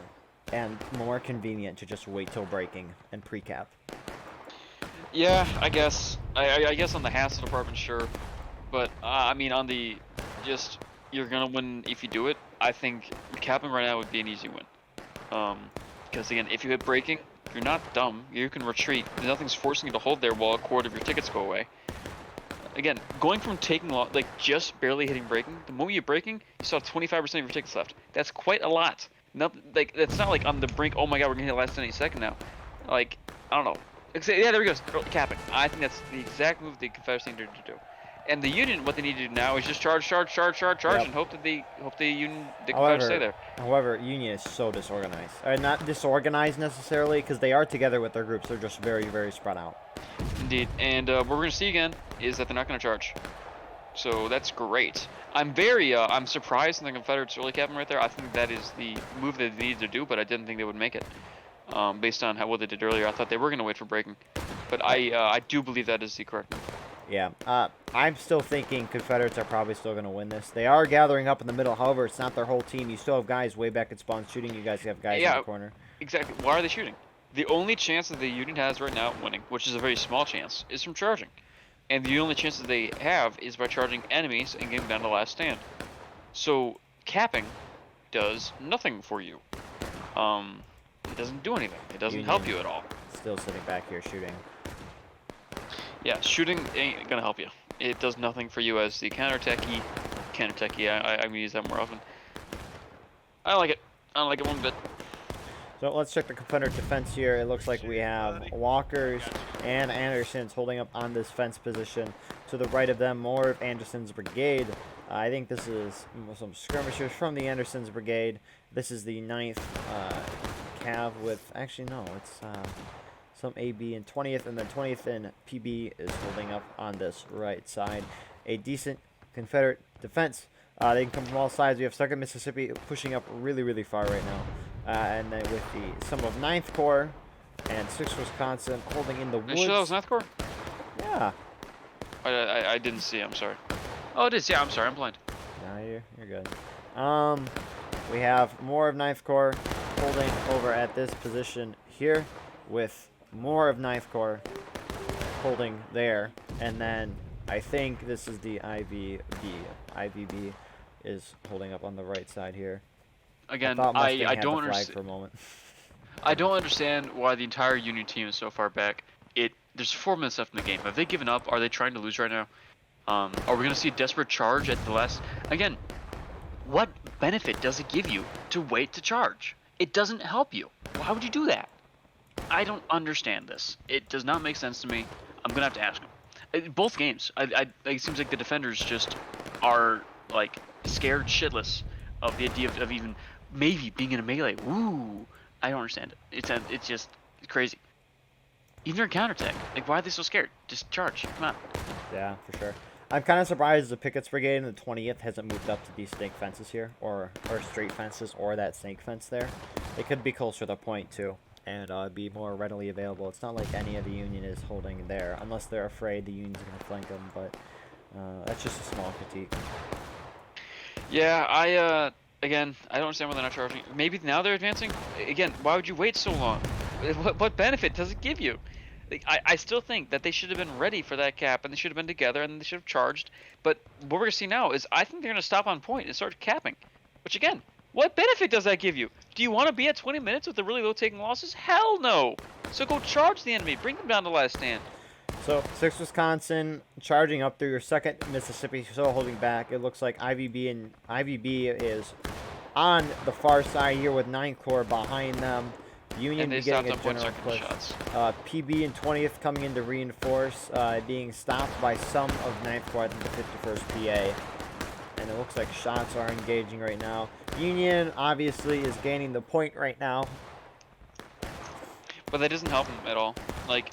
Speaker 1: and more convenient to just wait till braking and pre-cap.
Speaker 2: Yeah, I guess. I guess on the hassle department, sure. But, I mean, on the you're going to win if you do it, I think capping right now would be an easy win. Because, again, if you hit braking, you're not dumb. You can retreat. Nothing's forcing you to hold there while a quarter of your tickets go away. Again, going from taking, just barely hitting braking, the moment you're braking, you still have 25% of your tickets left. That's quite a lot. Nothing, it's not like on the brink, oh my god, we're gonna hit last any second now. Like, I don't know. Yeah, there we go, capping. I think that's the exact move the Confederates need to do. And the Union, what they need to do now is just charge, yep. And hope that the Confederates stay there.
Speaker 1: However, Union is so disorganized. Not disorganized necessarily, because they are together with their groups. They're just very, very spread out.
Speaker 2: Indeed. And what we're gonna see again is that they're not gonna charge. So that's great. I'm surprised in the Confederates early capping right there. I think that is the move that they needed to do, but I didn't think they would make it. Based on what they did earlier, I thought they were going to wait for braking. But I do believe that is the correct move.
Speaker 1: Yeah, I'm still thinking Confederates are probably still going to win this. They are gathering up in the middle. However, it's not their whole team. You still have guys way back at spawn shooting. You guys have guys in the corner.
Speaker 2: Exactly. Why are they shooting? The only chance that the Union has right now of winning, which is a very small chance, is from charging. And the only chance that they have is by charging enemies and getting down to last stand. So capping does nothing for you. It doesn't do anything. It doesn't help you at all.
Speaker 1: Still sitting back here shooting.
Speaker 2: Yeah, shooting ain't gonna help you. It does nothing for you as the counter-techie. I'm gonna use that more often. I don't like it. I don't like it one bit.
Speaker 1: So let's check the Confederate defense here. It looks like we have Walkers and Andersons holding up on this fence position. To the right of them, more of Anderson's brigade. I think this is some skirmishers from the Andersons brigade. This is the 9th Cav with, actually no, it's some AB and 20th, and then 20th and PB is holding up on this right side. A decent Confederate defense. They can come from all sides. We have 2nd Mississippi pushing up really, really far right now. And then with some of 9th Corps and 6th Wisconsin holding in the woods.
Speaker 2: Are you sure that was 9th Corps?
Speaker 1: Yeah.
Speaker 2: I didn't see, I'm sorry. Oh, it is, yeah, I'm sorry, I'm blind.
Speaker 1: No, you're good. We have more of 9th Corps holding over at this position here with more of 9th Corps holding there. And then I think this is the IVB. IVB is holding up on the right side here.
Speaker 2: Again,
Speaker 1: thought Mustang
Speaker 2: I
Speaker 1: had
Speaker 2: don't
Speaker 1: the flag
Speaker 2: understand.
Speaker 1: for a moment.
Speaker 2: I don't understand why the entire Union team is so far back. There's 4 minutes left in the game. Have they given up? Are they trying to lose right now? Are we gonna see a desperate charge at the last? Again, what benefit does it give you to wait to charge? It doesn't help you. Why would you do that? I don't understand this. It does not make sense to me. I'm gonna have to ask them. Both games, it seems like the defenders just are like scared shitless of the idea of even maybe being in a melee. Woo! I don't understand it. It's just crazy. Even their counterattack. Like, why are they so scared? Just charge. Come on.
Speaker 1: Yeah, for sure. I'm kind of surprised the Pickett's Brigade in the 20th hasn't moved up to these snake fences here, or straight fences, or that snake fence there. They could be closer to the point too, and be more readily available. It's not like any of the Union is holding there, unless they're afraid the Union's going to flank them, but that's just a small critique.
Speaker 2: Yeah, again, I don't understand why they're not charging. Maybe now they're advancing? Again, why would you wait so long? What benefit does it give you? Like, I still think that they should have been ready for that cap, and they should have been together, and they should have charged. But what we're going to see now is I think they're going to stop on point and start capping. Which, again, what benefit does that give you? Do you want to be at 20 minutes with the really low taking losses? Hell no! So go charge the enemy. Bring them down to last stand.
Speaker 1: So, 6 Wisconsin charging up through your 2nd Mississippi, still holding back. It looks like IVB is on the far side here with 9th Corps behind them. Union getting a general push. PB and 20th coming in to reinforce, being stopped by some of 9th Corps, I think the 51st PA. And it looks like shots are engaging right now. Union obviously is gaining the point right now.
Speaker 2: But that doesn't help them at all. Like,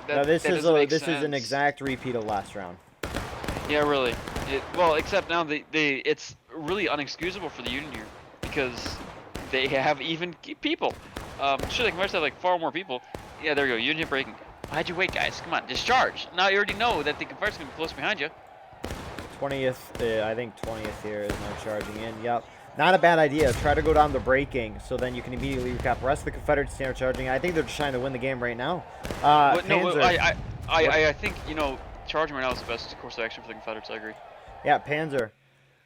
Speaker 1: this is an exact repeat of last round.
Speaker 2: Yeah, really. Well, except now it's really unexcusable for the Union here because they have even people. Sure, they can have like far more people. Yeah, there you go. Union breaking. Why'd you wait, guys? Come on, discharge. Now you already know that the Confederate's gonna be close behind you.
Speaker 1: 20th, I think 20th here is now charging in. Yep. Not a bad idea. Try to go down the braking so then you can immediately recap. The rest of the Confederates stand charging. I think they're just trying to win the game right now.
Speaker 2: I think, charging right now is the best course of action for the Confederates. I agree.
Speaker 1: Yeah, Panzer.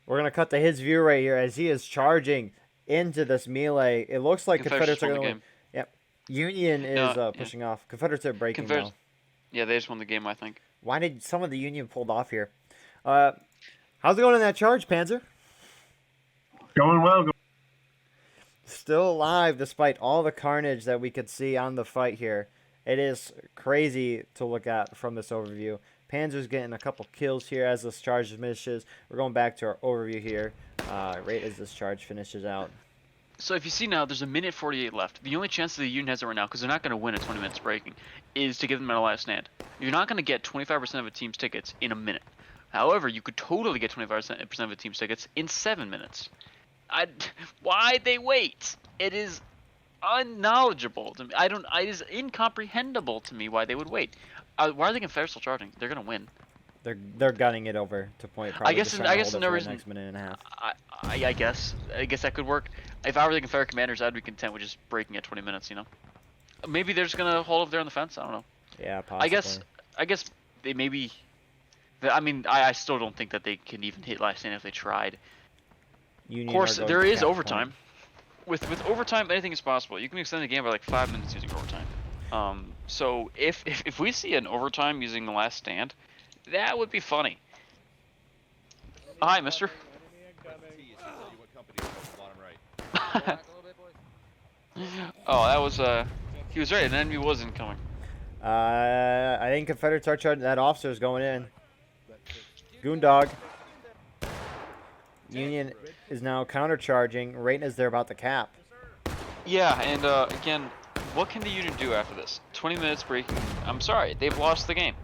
Speaker 1: We're going to cut to his view right here as he is charging into this melee. It looks like Confederates are going to win. Yep. Union is pushing off. Confederates are breaking now.
Speaker 2: Yeah, they just won the game, I think.
Speaker 1: Why did some of the Union pulled off here? How's it going in that charge, Panzer?
Speaker 3: Going well.
Speaker 1: Still alive despite all the carnage that we could see on the fight here. It is crazy to look at from this overview. Panzer's getting a couple kills here as this charge finishes. We're going back to our overview here right as this charge finishes out.
Speaker 2: So if you see now, there's a minute 48 left. The only chance that the Union has right now, because they're not going to win at 20 minutes breaking, is to give them a last stand. You're not going to get 25% of a team's tickets in a minute. However, you could totally get 25% of a team's tickets in 7 minutes. Why'd they wait? It is unknowledgeable to me. It is incomprehensible to me why they would wait. Why are the Confederates still charging? They're gonna win.
Speaker 1: They're gunning it over to point. Probably
Speaker 2: I guess no reason.
Speaker 1: The next minute and a half.
Speaker 2: I guess that could work. If I were the Confederate commanders, I'd be content with just breaking at 20 minutes. Maybe they're just gonna hold up there on the fence. I don't know.
Speaker 1: Yeah, possibly.
Speaker 2: I guess they maybe. I mean, I still don't think that they can even hit last stand if they tried. Of course, there is overtime. With overtime, anything is possible. You can extend the game by like 5 minutes using overtime. So if we see an overtime using the last stand, that would be funny. Hi, mister. Oh, that was he was right. An enemy was incoming.
Speaker 1: I think Confederates are charging. That officer's going in. Goondog. Union is now countercharging right as they're about to cap.
Speaker 2: Yeah, and again, what can the Union do after this? 20 minutes breaking. I'm sorry, they've lost the game.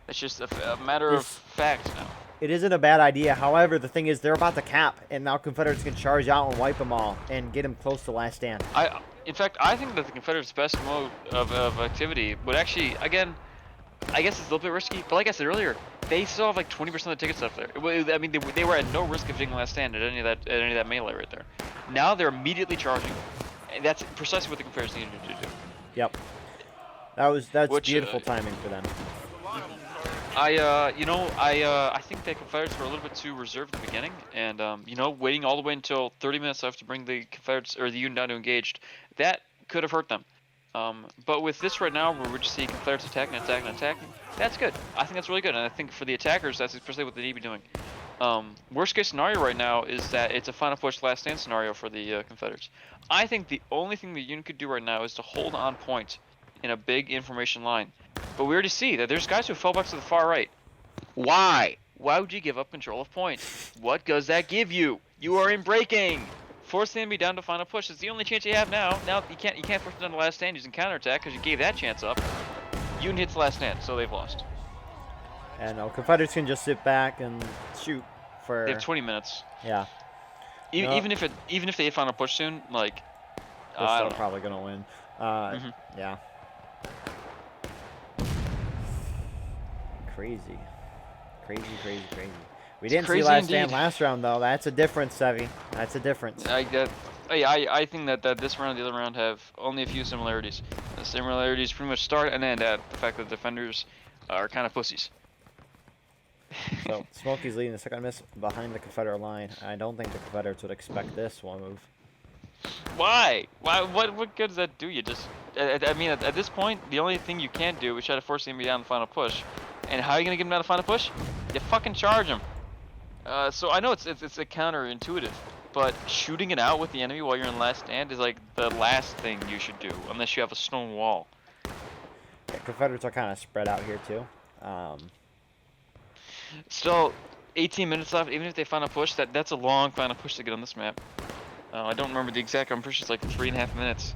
Speaker 2: It's just a matter of fact now.
Speaker 1: It isn't a bad idea. However, the thing is, they're about to cap, and now Confederates can charge out and wipe them all and get them close to last stand.
Speaker 2: In fact, I think that the Confederates' best mode of activity would actually, again, I guess it's a little bit risky, but like I said earlier, they still have like 20% of the tickets left there. I mean, they were at no risk of taking the last stand at any of that melee right there. Now they're immediately charging, and that's precisely what the Confederates needed to do.
Speaker 1: Yep. That's
Speaker 2: Which,
Speaker 1: beautiful timing for them.
Speaker 2: I think the Confederates were a little bit too reserved at the beginning, and waiting all the way until 30 minutes left to bring the Confederates or the Union down to engaged, that could have hurt them. But with this right now, where we're just seeing Confederates attacking, that's good. I think that's really good, and I think for the attackers, that's especially what they need to be doing. Worst case scenario right now is that it's a final push last stand scenario for the Confederates. I think the only thing the Union could do right now is to hold on point in a big information line. But we already see that there's guys who fell back to the far right. Why? Why would you give up control of point? What does that give you? You are in breaking. Force the enemy down to final push. It's the only chance you have now. Now you can't force them down to last stand using counterattack because you gave that chance up. Union hits last stand, so they've lost.
Speaker 1: And Confederates can just sit back and shoot for.
Speaker 2: They have 20 minutes.
Speaker 1: Yeah.
Speaker 2: Even if they hit final push soon, like
Speaker 1: they're still probably gonna win. Yeah. Crazy. We didn't see last stand last round though. That's a difference, Sevy. That's a difference.
Speaker 2: I think that this round and the other round have only a few similarities. The similarities pretty much start and end at the fact that the defenders are kind of pussies.
Speaker 1: So Smokey's leading the second miss behind the Confederate line. I don't think the Confederates would expect this one move.
Speaker 2: Why? What good does that do? You just, I mean, at this point, the only thing you can't do is try to force the enemy down the final push. And how are you gonna get him down the final push? You fucking charge him. So I know it's a counterintuitive, but shooting it out with the enemy while you're in last stand is like the last thing you should do, unless you have a stone wall.
Speaker 1: Yeah, Confederates are kind of spread out here too.
Speaker 2: Still, 18 minutes left. Even if they final push, that's a long final push to get on this map. I don't remember the exact. I'm pretty sure it's like 3.5 minutes,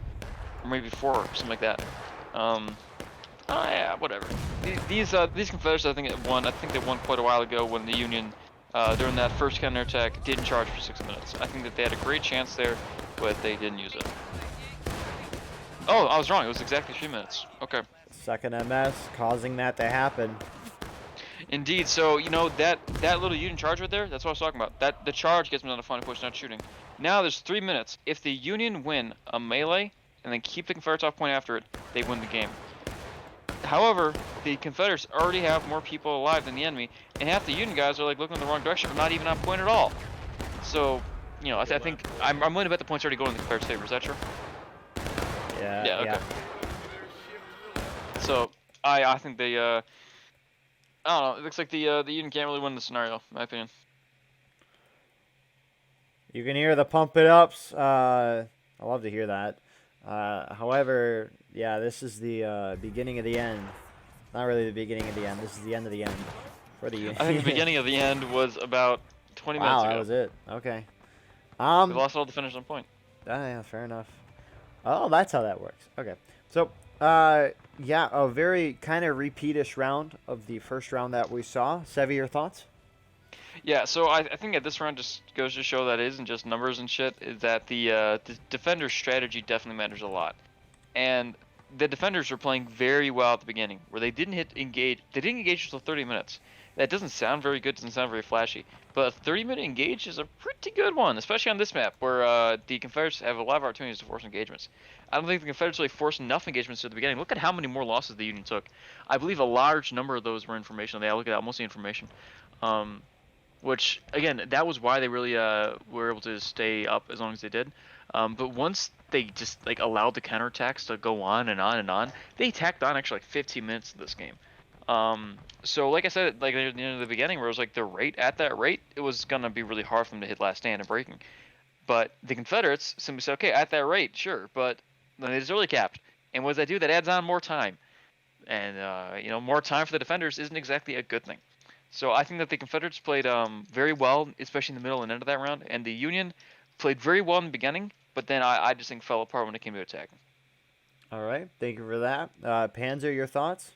Speaker 2: or maybe 4, something like that. Yeah, whatever. These Confederates, I think they won quite a while ago when the Union, during that first counterattack, didn't charge for 6 minutes. I think that they had a great chance there, but they didn't use it. Oh, I was wrong. It was exactly 3 minutes. Okay.
Speaker 1: Second MS causing that to happen.
Speaker 2: Indeed. So that little Union charge right there. That's what I was talking about. The charge gets them on the final push, not shooting. Now there's 3 minutes. If the Union win a melee and then keep the Confederates off point after it, they win the game. However, the Confederates already have more people alive than the enemy, and half the Union guys are like looking in the wrong direction or not even on point at all. So, I think I'm willing to bet the points already going in the Confederates' favor. Is that true?
Speaker 1: Yeah.
Speaker 2: Yeah. Okay. So I think they I don't know. It looks like the Union can't really win the scenario, in my opinion.
Speaker 1: You can hear the pump it ups. I love to hear that. However, yeah, this is the beginning of the end. Not really the beginning of the end. This is the end of the end for the Union.
Speaker 2: I think the beginning of the end was about 20 minutes ago.
Speaker 1: Wow, that was it. Okay.
Speaker 2: We lost all the finish on point.
Speaker 1: Yeah, fair enough. Oh, that's how that works. Okay. So, yeah, a very kind of repeatish round of the first round that we saw. Sevy, your thoughts?
Speaker 2: Yeah, so I think that this round just goes to show that it isn't just numbers and shit, is that the defender's strategy definitely matters a lot. And the defenders were playing very well at the beginning, where they didn't engage until 30 minutes. That doesn't sound very good, doesn't sound very flashy, but a 30-minute engage is a pretty good one, especially on this map, where the Confederates have a lot of opportunities to force engagements. I don't think the Confederates really forced enough engagements at the beginning. Look at how many more losses the Union took. I believe a large number of those were informational. They look at that, mostly information. Which, again, that was why they really were able to stay up as long as they did. But once they just allowed the counterattacks to go on and on and on, they tacked on actually 15 minutes to this game. So like I said, near the end of the beginning, where it was at that rate, it was gonna be really hard for them to hit last stand and breaking. But the Confederates simply said, okay, at that rate, sure, but then it's early capped. And what does that do? That adds on more time. And more time for the defenders isn't exactly a good thing. So I think that the Confederates played very well, especially in the middle and end of that round, and the Union played very well in the beginning, but then I just think fell apart when it came to attacking.
Speaker 1: All right, thank you for that. Panzer, your thoughts?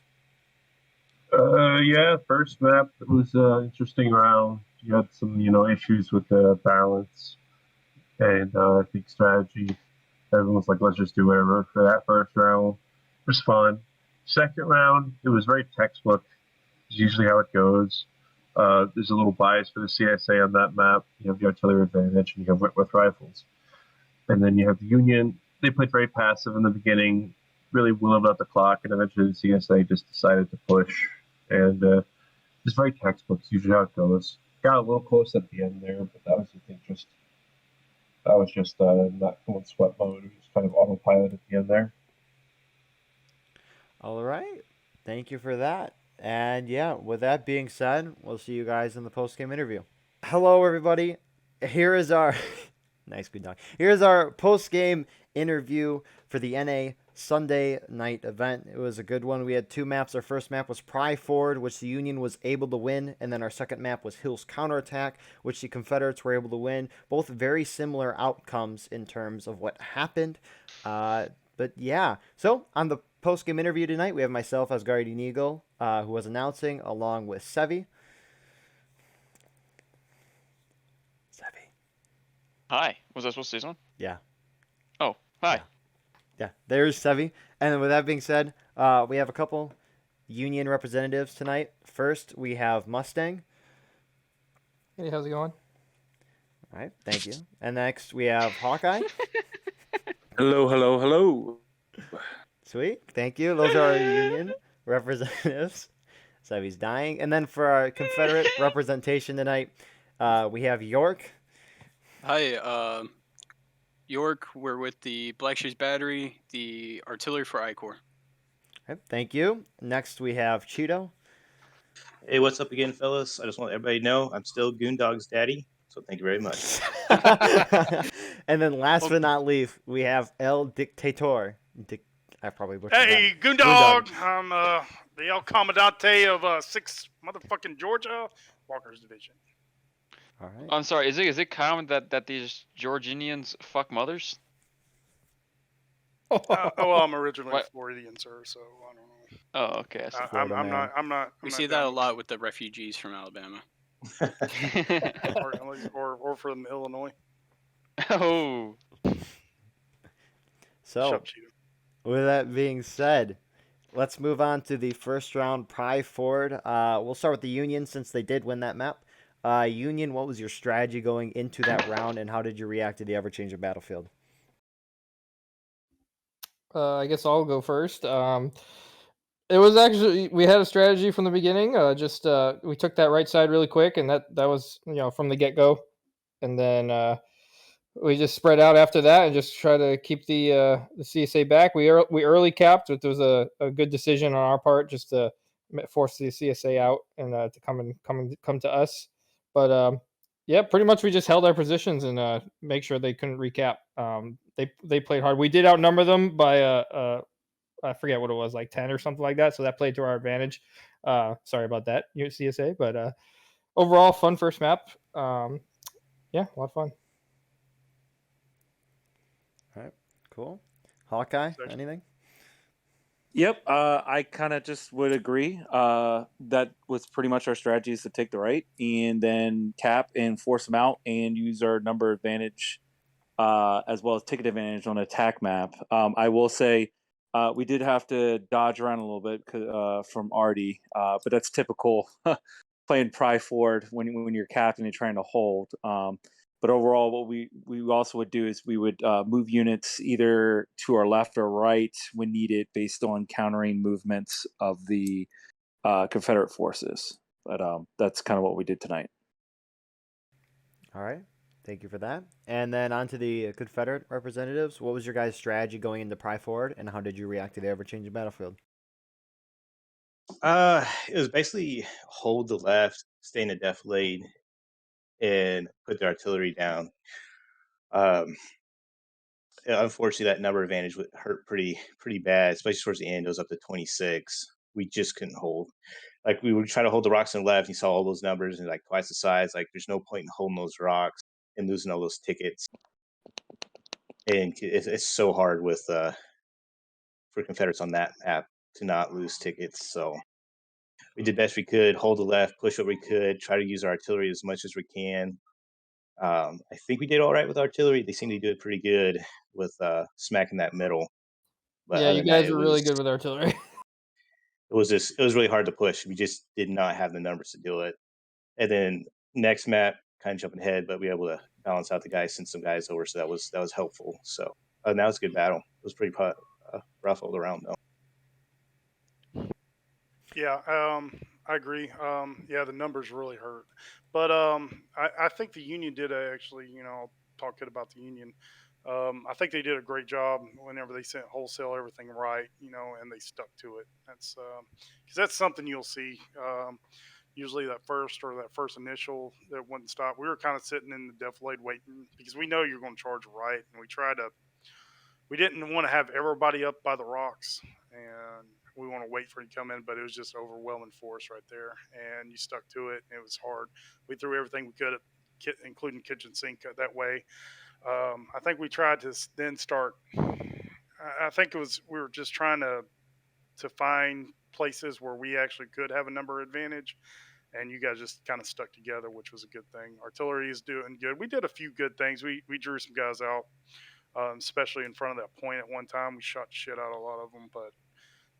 Speaker 3: Yeah, first map, it was an interesting round. You had some, issues with the balance and I think strategy. Everyone was like, let's just do whatever for that first round. It was fun. Second round, it was very textbook. It's usually how it goes. There's a little bias for the CSA on that map. You have the artillery advantage, and you have with rifles. And then you have the Union. They played very passive in the beginning. really whittled out the clock, and eventually the CSA just decided to push. And it's very textbooks, usually how it goes. Got a little close at the end there, but that was, I think, just not going sweat mode. It was just kind of autopilot at the end there.
Speaker 1: All right. Thank you for that. And yeah, with that being said, we'll see you guys in the post-game interview. Hello, everybody. Here is our nice good dog. Here's our post-game interview for the NA Sunday night event. It was a good one. We had two maps. Our first map was Pry Ford, which the Union was able to win, and then our second map was Hill's Counterattack, which the Confederates were able to win. Both very similar outcomes in terms of what happened. But yeah, so on the post-game interview tonight, we have myself as Guardian Eagle, who was announcing, along with Sevi.
Speaker 2: Hi. Was I supposed to say something?
Speaker 1: Yeah.
Speaker 2: Oh, hi.
Speaker 1: Yeah, there's Sevi. And then with that being said, we have a couple Union representatives tonight. First, we have Mustang.
Speaker 6: Hey, how's it going?
Speaker 1: All right, thank you. And next, we have Hawkeye.
Speaker 7: Hello, hello, hello.
Speaker 1: Sweet, thank you. Those are our Union representatives. Sevi's dying. And then for our Confederate representation tonight, we have York.
Speaker 8: Hi, York. We're with the Black Shoes Battery, the artillery for I-Corps.
Speaker 1: Okay, thank you. Next, we have Cheeto.
Speaker 9: Hey, what's up again, fellas? I just want everybody to know I'm still Goondog's daddy, so thank you very much.
Speaker 1: And then last but not least, we have El Dictator. I probably butchered
Speaker 4: Hey, Goondog! I'm the El Comandante of 6 motherfucking Georgia, Walker's Division.
Speaker 1: All right.
Speaker 2: I'm sorry. Is it common that these Georgians fuck mothers?
Speaker 4: Well, I'm originally Floridian, sir, so I don't know.
Speaker 2: Oh, okay.
Speaker 4: I'm not.
Speaker 8: We see that a lot with the refugees from Alabama.
Speaker 4: or from Illinois.
Speaker 2: Oh.
Speaker 1: So,
Speaker 4: Shut Cheeto.
Speaker 1: with that being said, let's move on to the first round Pry Ford. We'll start with the Union since they did win that map. Union, what was your strategy going into that round, and how did you react to the ever-changing battlefield?
Speaker 6: I guess I'll go first. It was actually, we had a strategy from the beginning. We took that right side really quick, and that was from the get-go, and then we just spread out after that and just try to keep the CSA back. We early capped, but there was a good decision on our part just to force the CSA out and to come to us. But yeah, pretty much we just held our positions and make sure they couldn't recap. They played hard. We did outnumber them by I forget what it was, like 10 or something like that. So that played to our advantage. Sorry about that, CSA. But overall, fun first map. Yeah, a lot of fun.
Speaker 1: All right, cool. Hawkeye, anything?
Speaker 7: Yep, I kind of just would agree. That was pretty much our strategy, is to take the right and then cap and force them out and use our number advantage as well as ticket advantage on attack map. I will say we did have to dodge around a little bit from Artie, but that's typical playing Pry Ford when you're capped and you're trying to hold. But overall, what we also would do is we would move units either to our left or right when needed based on countering movements of the Confederate forces. But that's kind of what we did tonight.
Speaker 1: All right. Thank you for that. And then on to the Confederate representatives. What was your guys' strategy going into Pry Ford, and how did you react to the ever-changing battlefield?
Speaker 9: It was basically hold the left, stay in the defilade, and put the artillery down. Unfortunately, that number advantage would hurt pretty bad, especially towards the end. It was up to 26. We just couldn't hold. Like, we would try to hold the rocks on the left. You saw all those numbers and like twice the size. Like, there's no point in holding those rocks and losing all those tickets. And it's so hard with for Confederates on that map to not lose tickets. So we did best we could, hold the left, push what we could, try to use our artillery as much as we can. I think we did all right with artillery. They seem to do it pretty good with smacking that middle. But
Speaker 6: yeah, you guys were really good with artillery.
Speaker 9: It was really hard to push. We just did not have the numbers to do it. And then next map, kind of jumping ahead, but we were able to balance out the guys, send some guys over, so that was helpful. So that was a good battle. It was pretty ruffled around though.
Speaker 4: Yeah, I agree. Yeah, the numbers really hurt, but I think the union did actually. I'll talk good about the union. I think they did a great job whenever they sent wholesale everything right, and they stuck to it. That's because that's something you'll see. Usually that first initial that wouldn't stop. We were kind of sitting in the defilade waiting because we know you're going to charge right, and we didn't want to have everybody up by the rocks, and we want to wait for you to come in, but it was just overwhelming force right there, and you stuck to it. And it was hard. We threw everything we could at including kitchen sink that way. I think we tried to then start. I think it was we were just trying to find places where we actually could have a number advantage, and you guys just kind of stuck together, which was a good thing. Artillery is doing good. We did a few good things. We drew some guys out, especially in front of that point at one time. We shot shit out of a lot of them, but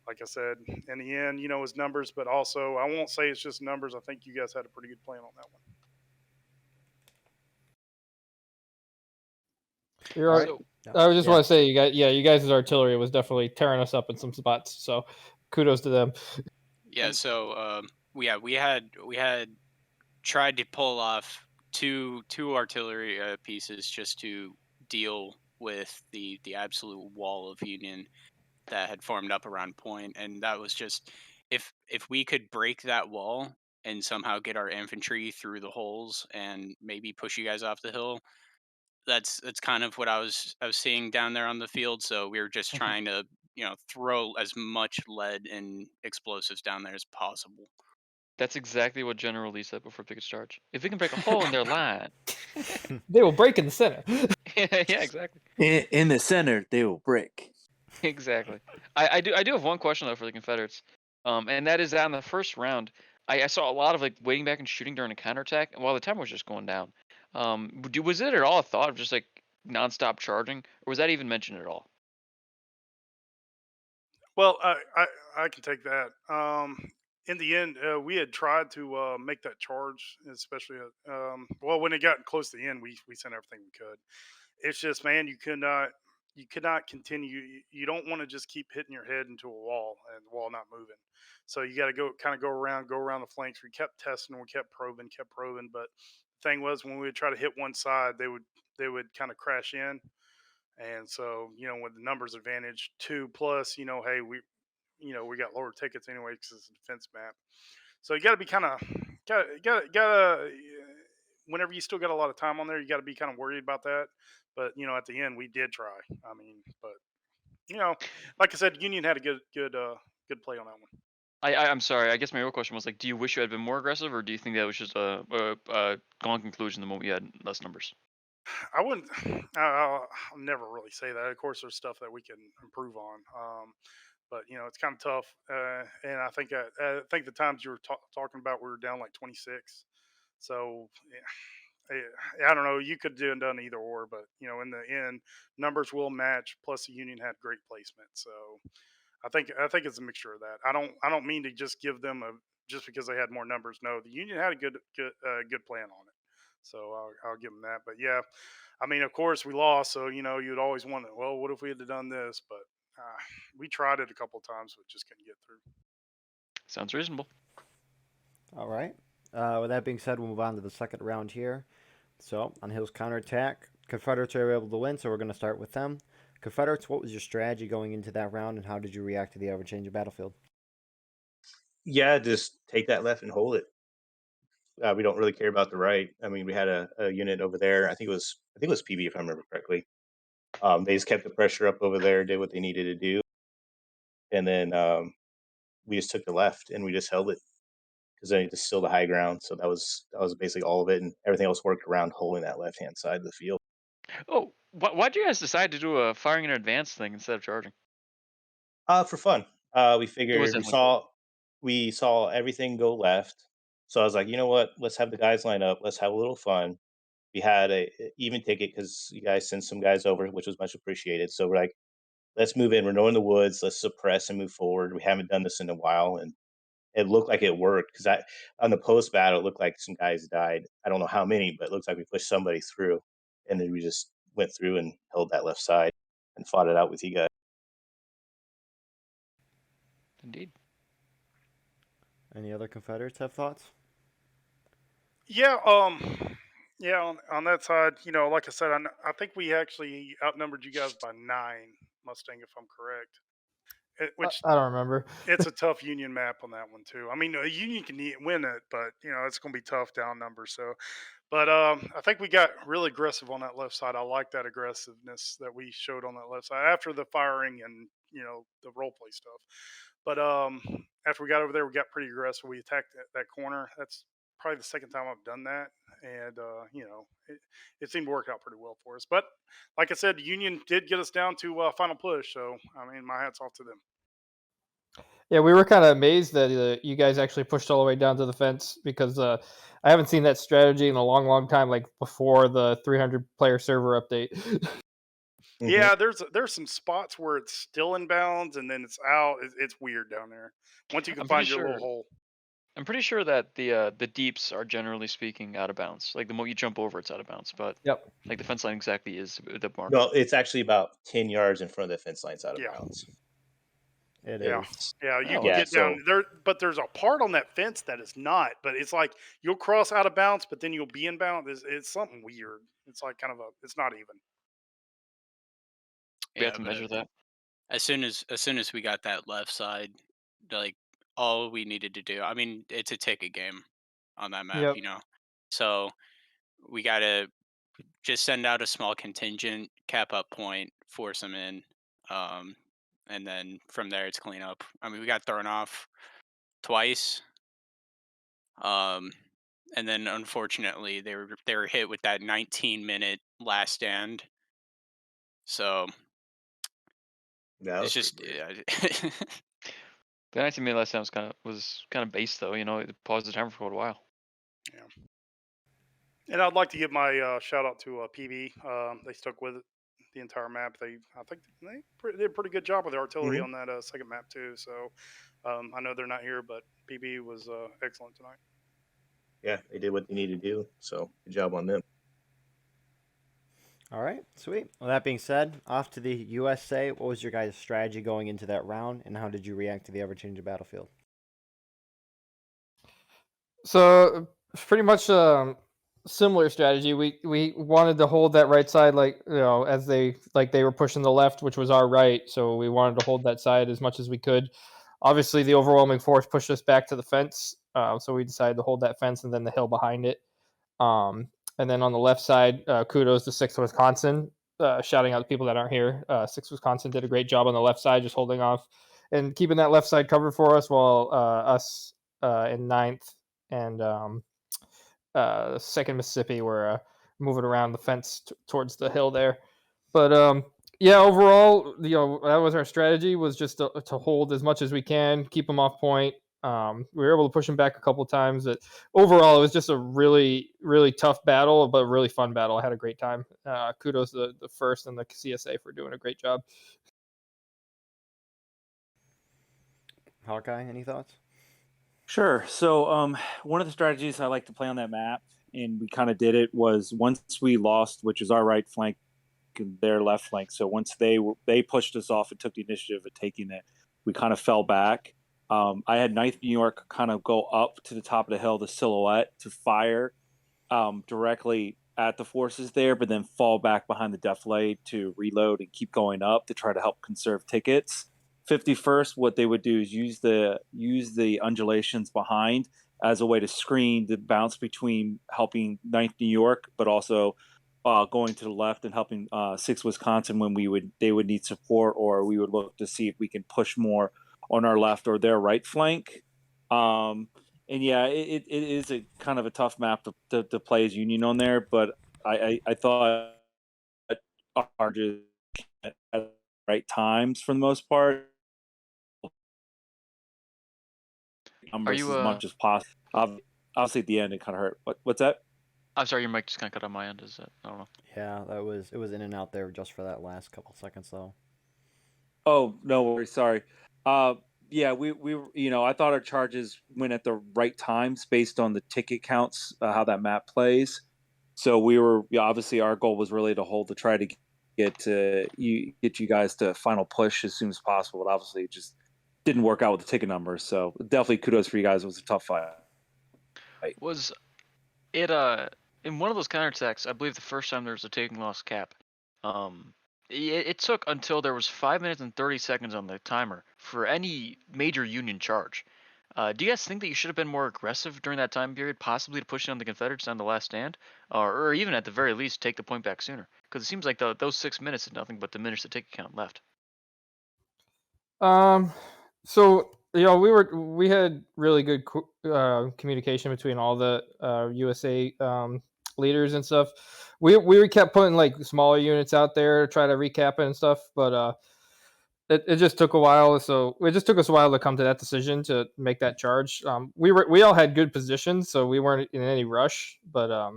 Speaker 4: like I said, in the end, it's numbers, but also I won't say it's just numbers. I think you guys had a pretty good plan on that one.
Speaker 6: You're right. I just want to say, you guys' artillery was definitely tearing us up in some spots. So, kudos to them.
Speaker 8: Yeah. So, we had tried to pull off two artillery pieces just to deal with the absolute wall of Union that had formed up around point, and that was just if we could break that wall and somehow get our infantry through the holes and maybe push you guys off the hill. That's kind of what I was seeing down there on the field. So we were just trying to throw as much lead and explosives down there as possible.
Speaker 2: That's exactly what General Lee said before Pickett's charge. If we can break a hole in their line,
Speaker 6: they will break in the center.
Speaker 2: Yeah, exactly.
Speaker 7: In the center, they will break.
Speaker 2: Exactly. I do have one question though for the Confederates, and that is that in the first round, I saw a lot of like waiting back and shooting during a counterattack, while the timer was just going down. Was it at all a thought of just like nonstop charging, or was that even mentioned at all?
Speaker 4: Well, I can take that. In the end, we had tried to make that charge, especially well when it got close to the end, we sent everything we could. It's just, man, you could not continue. You don't want to just keep hitting your head into a wall and the wall not moving. So you got to go around the flanks. We kept testing, we kept probing. But the thing was, when we would try to hit one side, they would kind of crash in. And so, with the numbers advantage two plus, hey, we got lower tickets anyway because it's a defense map. So you got to be kind of whenever you still got a lot of time on there, you got to be kind of worried about that. But at the end, we did try. I mean, but like I said, Union had a good play on that one.
Speaker 2: I'm sorry. I guess my real question was like, do you wish you had been more aggressive, or do you think that was just a gone conclusion the moment you had less numbers?
Speaker 4: I wouldn't. I'll never really say that. Of course, there's stuff that we can improve on. But it's kind of tough. And I think the times you were talking about, we were down like 26. So I don't know. You could have done either or, but in the end, numbers will match. Plus, the Union had great placement. So I think it's a mixture of that. I don't mean to just give them just because they had more numbers. No, the Union had a good plan on it. So I'll give them that. But yeah, I mean, of course we lost. So you'd always wonder, well, what if we had done this? But we tried it a couple of times, but just couldn't get through.
Speaker 2: Sounds reasonable.
Speaker 1: All right. With that being said, we'll move on to the second round here. So on Hill's counterattack, Confederates are able to win, so we're going to start with them. Confederates, what was your strategy going into that round, and how did you react to the ever-changing battlefield?
Speaker 9: Yeah, just take that left and hold it. We don't really care about the right. I mean, we had a unit over there. I think it was PB if I remember correctly. They just kept the pressure up over there, did what they needed to do, and then we just took the left and we just held it because then it's still the high ground. So that was basically all of it, and everything else worked around holding that left hand side of the field.
Speaker 2: Oh, why'd you guys decide to do a firing in advance thing instead of charging?
Speaker 9: For fun. We figured we saw everything go left. So I was like, you know what? Let's have the guys line up. Let's have a little fun. We had a even ticket because you guys sent some guys over, which was much appreciated. So we're like, let's move in. We're knowing the woods. Let's suppress and move forward. We haven't done this in a while, and it looked like it worked because on the post battle, it looked like some guys died. I don't know how many, but it looks like we pushed somebody through, and then we just went through and held that left side and fought it out with you guys.
Speaker 2: Indeed.
Speaker 1: Any other Confederates have thoughts?
Speaker 4: Yeah, yeah. On that side, like I said, I think we actually outnumbered you guys by 9 Mustang, if I'm correct. Which
Speaker 6: I don't remember.
Speaker 4: it's a tough Union map on that one too. I mean, a Union can win it, but it's going to be tough down number. So, but I think we got really aggressive on that left side. I like that aggressiveness that we showed on that left side after the firing and the role play stuff. But after we got over there, we got pretty aggressive. We attacked that corner. That's probably the second time I've done that, and it seemed to work out pretty well for us. But like I said, the Union did get us down to final push. So I mean, my hats off to them.
Speaker 6: Yeah, we were kind of amazed that you guys actually pushed all the way down to the fence because I haven't seen that strategy in a long, long time. Like before the 300 player server update.
Speaker 9: Mhm.
Speaker 4: Yeah, there's some spots where it's still in bounds and then it's out. It's weird down there. Once you can
Speaker 2: I'm
Speaker 4: find
Speaker 2: pretty
Speaker 4: your
Speaker 2: sure.
Speaker 4: little hole.
Speaker 2: I'm pretty sure that the deeps are generally speaking out of bounds. Like the more you jump over, it's out of bounds. But
Speaker 6: Yep.
Speaker 2: like the fence line exactly is the mark.
Speaker 9: No, it's actually about 10 yards in front of the fence lines out of
Speaker 4: Yeah.
Speaker 9: bounds.
Speaker 1: It
Speaker 4: Yeah.
Speaker 1: is.
Speaker 4: Yeah, you
Speaker 2: Oh,
Speaker 4: can
Speaker 9: Yeah,
Speaker 4: get down there, but there's a part on that fence that is not. But it's like you'll cross out of bounds, but then you'll be in bounds. It's something weird. It's like it's not even.
Speaker 2: we have
Speaker 8: Yeah,
Speaker 2: to
Speaker 8: but
Speaker 2: measure that.
Speaker 8: as soon as we got that left side, like all we needed to do. I mean, it's a ticket game on that map,
Speaker 6: Yep.
Speaker 8: So we gotta just send out a small contingent, cap up point, force them in, um, and then from there it's clean up. I mean, we got thrown off twice, um, and then unfortunately they were hit with that 19-minute last stand. So
Speaker 9: that
Speaker 8: it's
Speaker 9: was
Speaker 8: just
Speaker 9: pretty weird.
Speaker 8: yeah.
Speaker 2: The 19 minute last time was kind of base though. It paused the timer for a while.
Speaker 4: Yeah. And I'd like to give my shout out to PB. They stuck with it the entire map. I think they did a pretty good job with the artillery
Speaker 9: Mhm.
Speaker 4: on that second map too. So I know they're not here, but PB was excellent tonight.
Speaker 9: Yeah, they did what they needed to do. So good job on them.
Speaker 1: All right, sweet. Well, that being said, off to the USA. What was your guys' strategy going into that round, and how did you react to the ever-changing battlefield?
Speaker 6: So pretty much similar strategy. We wanted to hold that right side as they were pushing the left, which was our right. So we wanted to hold that side as much as we could. Obviously, the overwhelming force pushed us back to the fence, so we decided to hold that fence and then the hill behind it. And then on the left side, kudos to 6th Wisconsin, shouting out to people that aren't here. 6th Wisconsin did a great job on the left side, just holding off and keeping that left side covered for us, while us in 9th and 2nd Mississippi were moving around the fence towards the hill there. But yeah, overall, that was our strategy, was just to hold as much as we can, keep them off point. We were able to push them back a couple of times. But overall, it was just a really, really tough battle, but really fun battle. I had a great time. Kudos to the 1st and the CSA for doing a great job.
Speaker 1: Hawkeye, any thoughts?
Speaker 7: Sure. So one of the strategies I like to play on that map, and we kind of did it, was once we lost, which is our right flank and their left flank. So once they pushed us off and took the initiative of taking it, we kind of fell back. I had 9th New York kind of go up to the top of the hill, the silhouette, to fire directly at the forces there, but then fall back behind the defilade to reload and keep going up to try to help conserve tickets. 51st, what they would do is use the undulations behind as a way to screen the bounce between helping 9th New York, but also going to the left and helping 6th Wisconsin when they would need support, or we would look to see if we can push more on our left or their right flank. And yeah, it is a kind of a tough map to play as Union on there, but I thought our just at the right times for the most part. Numbers
Speaker 2: you,
Speaker 7: as much as possible. Obviously, at the end, it kind of hurt. What's that?
Speaker 2: I'm sorry, your mic just kind of cut on my end. Is that? I don't know.
Speaker 1: Yeah, it was in and out there just for that last couple seconds though.
Speaker 7: Oh, no worries. Sorry. Yeah, we I thought our charges went at the right times based on the ticket counts, how that map plays. So we were obviously our goal was really to try to get you guys to final push as soon as possible. But obviously, it just didn't work out with the ticket numbers. So definitely kudos for you guys. It was a tough fight.
Speaker 2: Was it in one of those counterattacks? I believe the first time there was a taking loss cap. It took until there was 5 minutes and 30 seconds on the timer for any major Union charge. Do you guys think that you should have been more aggressive during that time period, possibly to push down the Confederates on the last stand, or even at the very least take the point back sooner? Because it seems like those 6 minutes did nothing but diminish the ticket count left.
Speaker 6: So we had really good communication between all the USA leaders and stuff. We kept putting like smaller units out there to try to recap it and stuff, but it just took a while. So it just took us a while to come to that decision to make that charge. We all had good positions, so we weren't in any rush. But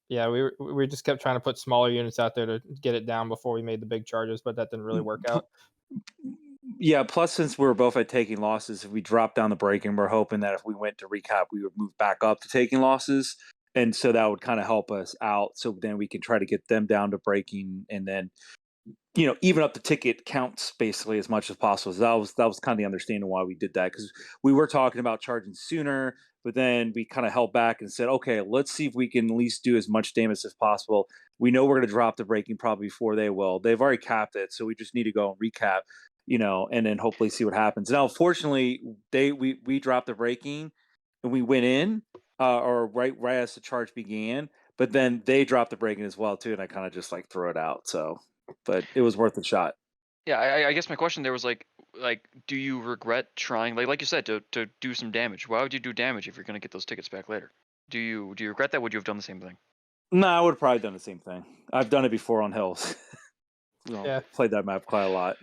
Speaker 6: yeah, we just kept trying to put smaller units out there to get it down before we made the big charges, but that didn't really work out.
Speaker 7: Yeah, plus since we were both at taking losses, if we dropped down the breaking, we're hoping that if we went to recap, we would move back up to taking losses. And so that would kind of help us out. So then we can try to get them down to breaking and then, even up the ticket counts basically as much as possible. So that was kind of the understanding why we did that, because we were talking about charging sooner, but then we kind of held back and said, okay, let's see if we can at least do as much damage as possible. We know we're going to drop the breaking probably before they will. They've already capped it, so we just need to go and recap, and then hopefully see what happens. Now, fortunately, we dropped the breaking and we went in, or right as the charge began, but then they dropped the breaking as well too, and I kind of just like throw it out. So, but it was worth the shot.
Speaker 2: Yeah, I guess my question there was like, do you regret trying, like you said, to do some damage? Why would you do damage if you're gonna get those tickets back later? Do you regret that? Would you have done the same thing?
Speaker 7: No, I would have probably done the same thing. I've done it before on hills.
Speaker 6: Yeah,
Speaker 7: played that map quite a lot.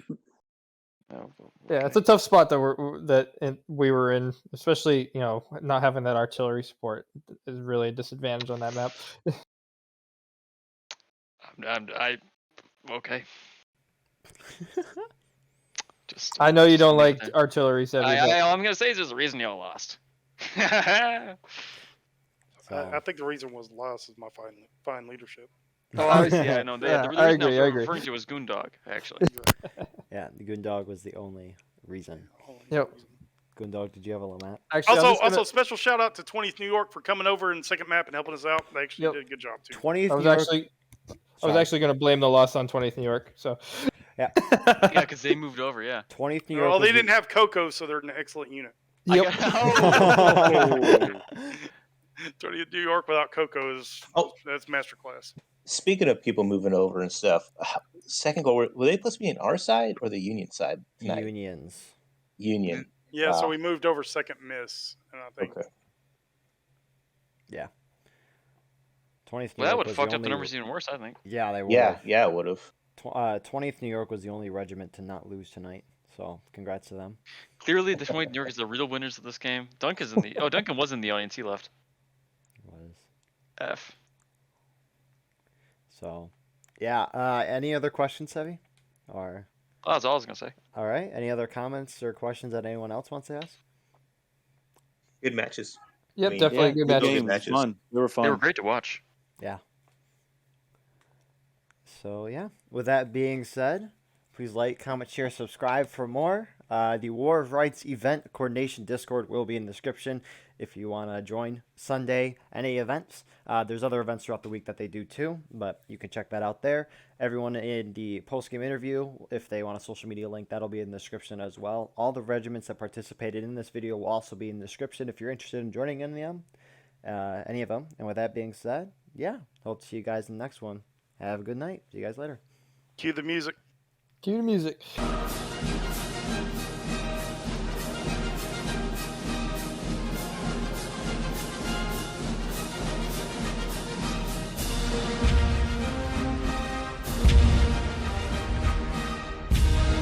Speaker 2: Oh, okay.
Speaker 6: Yeah, it's a tough spot that we were in, especially not having that artillery support is really a disadvantage on that map.
Speaker 2: Okay. Just.
Speaker 6: I know you don't like artillery, so
Speaker 2: all I'm gonna say is there's a reason y'all lost.
Speaker 4: I think the reason was loss is my fine leadership.
Speaker 2: Oh, obviously, yeah, no. The reason
Speaker 6: I agree.
Speaker 2: referring to was Goondog, actually.
Speaker 1: Yeah, the Goondog was the only reason.
Speaker 6: Yep.
Speaker 1: Goondog, did you have a Lamat?
Speaker 6: Actually,
Speaker 4: Also, special shout out to 20th New York for coming over in second map and helping us out. They actually did a good job too.
Speaker 1: 20th
Speaker 6: I was actually going to blame the loss on 20th New York. So.
Speaker 1: Yeah.
Speaker 2: Yeah, because they moved over. Yeah.
Speaker 1: 20th New York.
Speaker 4: Well, they didn't have Coco, so they're an excellent unit.
Speaker 6: Yep.
Speaker 4: 20th New York without Coco that's masterclass.
Speaker 9: Speaking of people moving over and stuff, second goal, were they supposed to be on our side or the Union side tonight? Union.
Speaker 4: Yeah, so we moved over second miss, and I think.
Speaker 9: Okay.
Speaker 1: Yeah. 20th New
Speaker 2: Well, that
Speaker 1: York
Speaker 2: would have
Speaker 1: was
Speaker 2: fucked
Speaker 1: the
Speaker 2: up the
Speaker 1: only-
Speaker 2: numbers even worse, I think.
Speaker 1: Yeah, they would.
Speaker 9: Yeah, it would have.
Speaker 1: 20th New York was the only regiment to not lose tonight, so congrats to them.
Speaker 2: Clearly, the 20th New York is the real winners of this game. Duncan was in the audience. He left.
Speaker 1: It was.
Speaker 2: F.
Speaker 1: So, yeah. Any other questions, Sevy? Or.
Speaker 2: Oh, that's all I was gonna say.
Speaker 1: All right. Any other comments or questions that anyone else wants to ask?
Speaker 9: Good matches.
Speaker 6: Yep, definitely good matches.
Speaker 9: matches.
Speaker 7: Fun. They were fun.
Speaker 2: They were great to watch.
Speaker 1: Yeah. So, yeah. With that being said, please like, comment, share, subscribe for more. The War of Rights event coordination Discord will be in the description if you want to join Sunday any events. There's other events throughout the week that they do too, but you can check that out there. Everyone in the post-game interview, if they want a social media link, that'll be in the description as well. All the regiments that participated in this video will also be in the description if you're interested in joining any of them. And with that being said, yeah, hope to see you guys in the next one. Have a good night. See you guys later.
Speaker 4: Cue the music.
Speaker 6: Cue the music.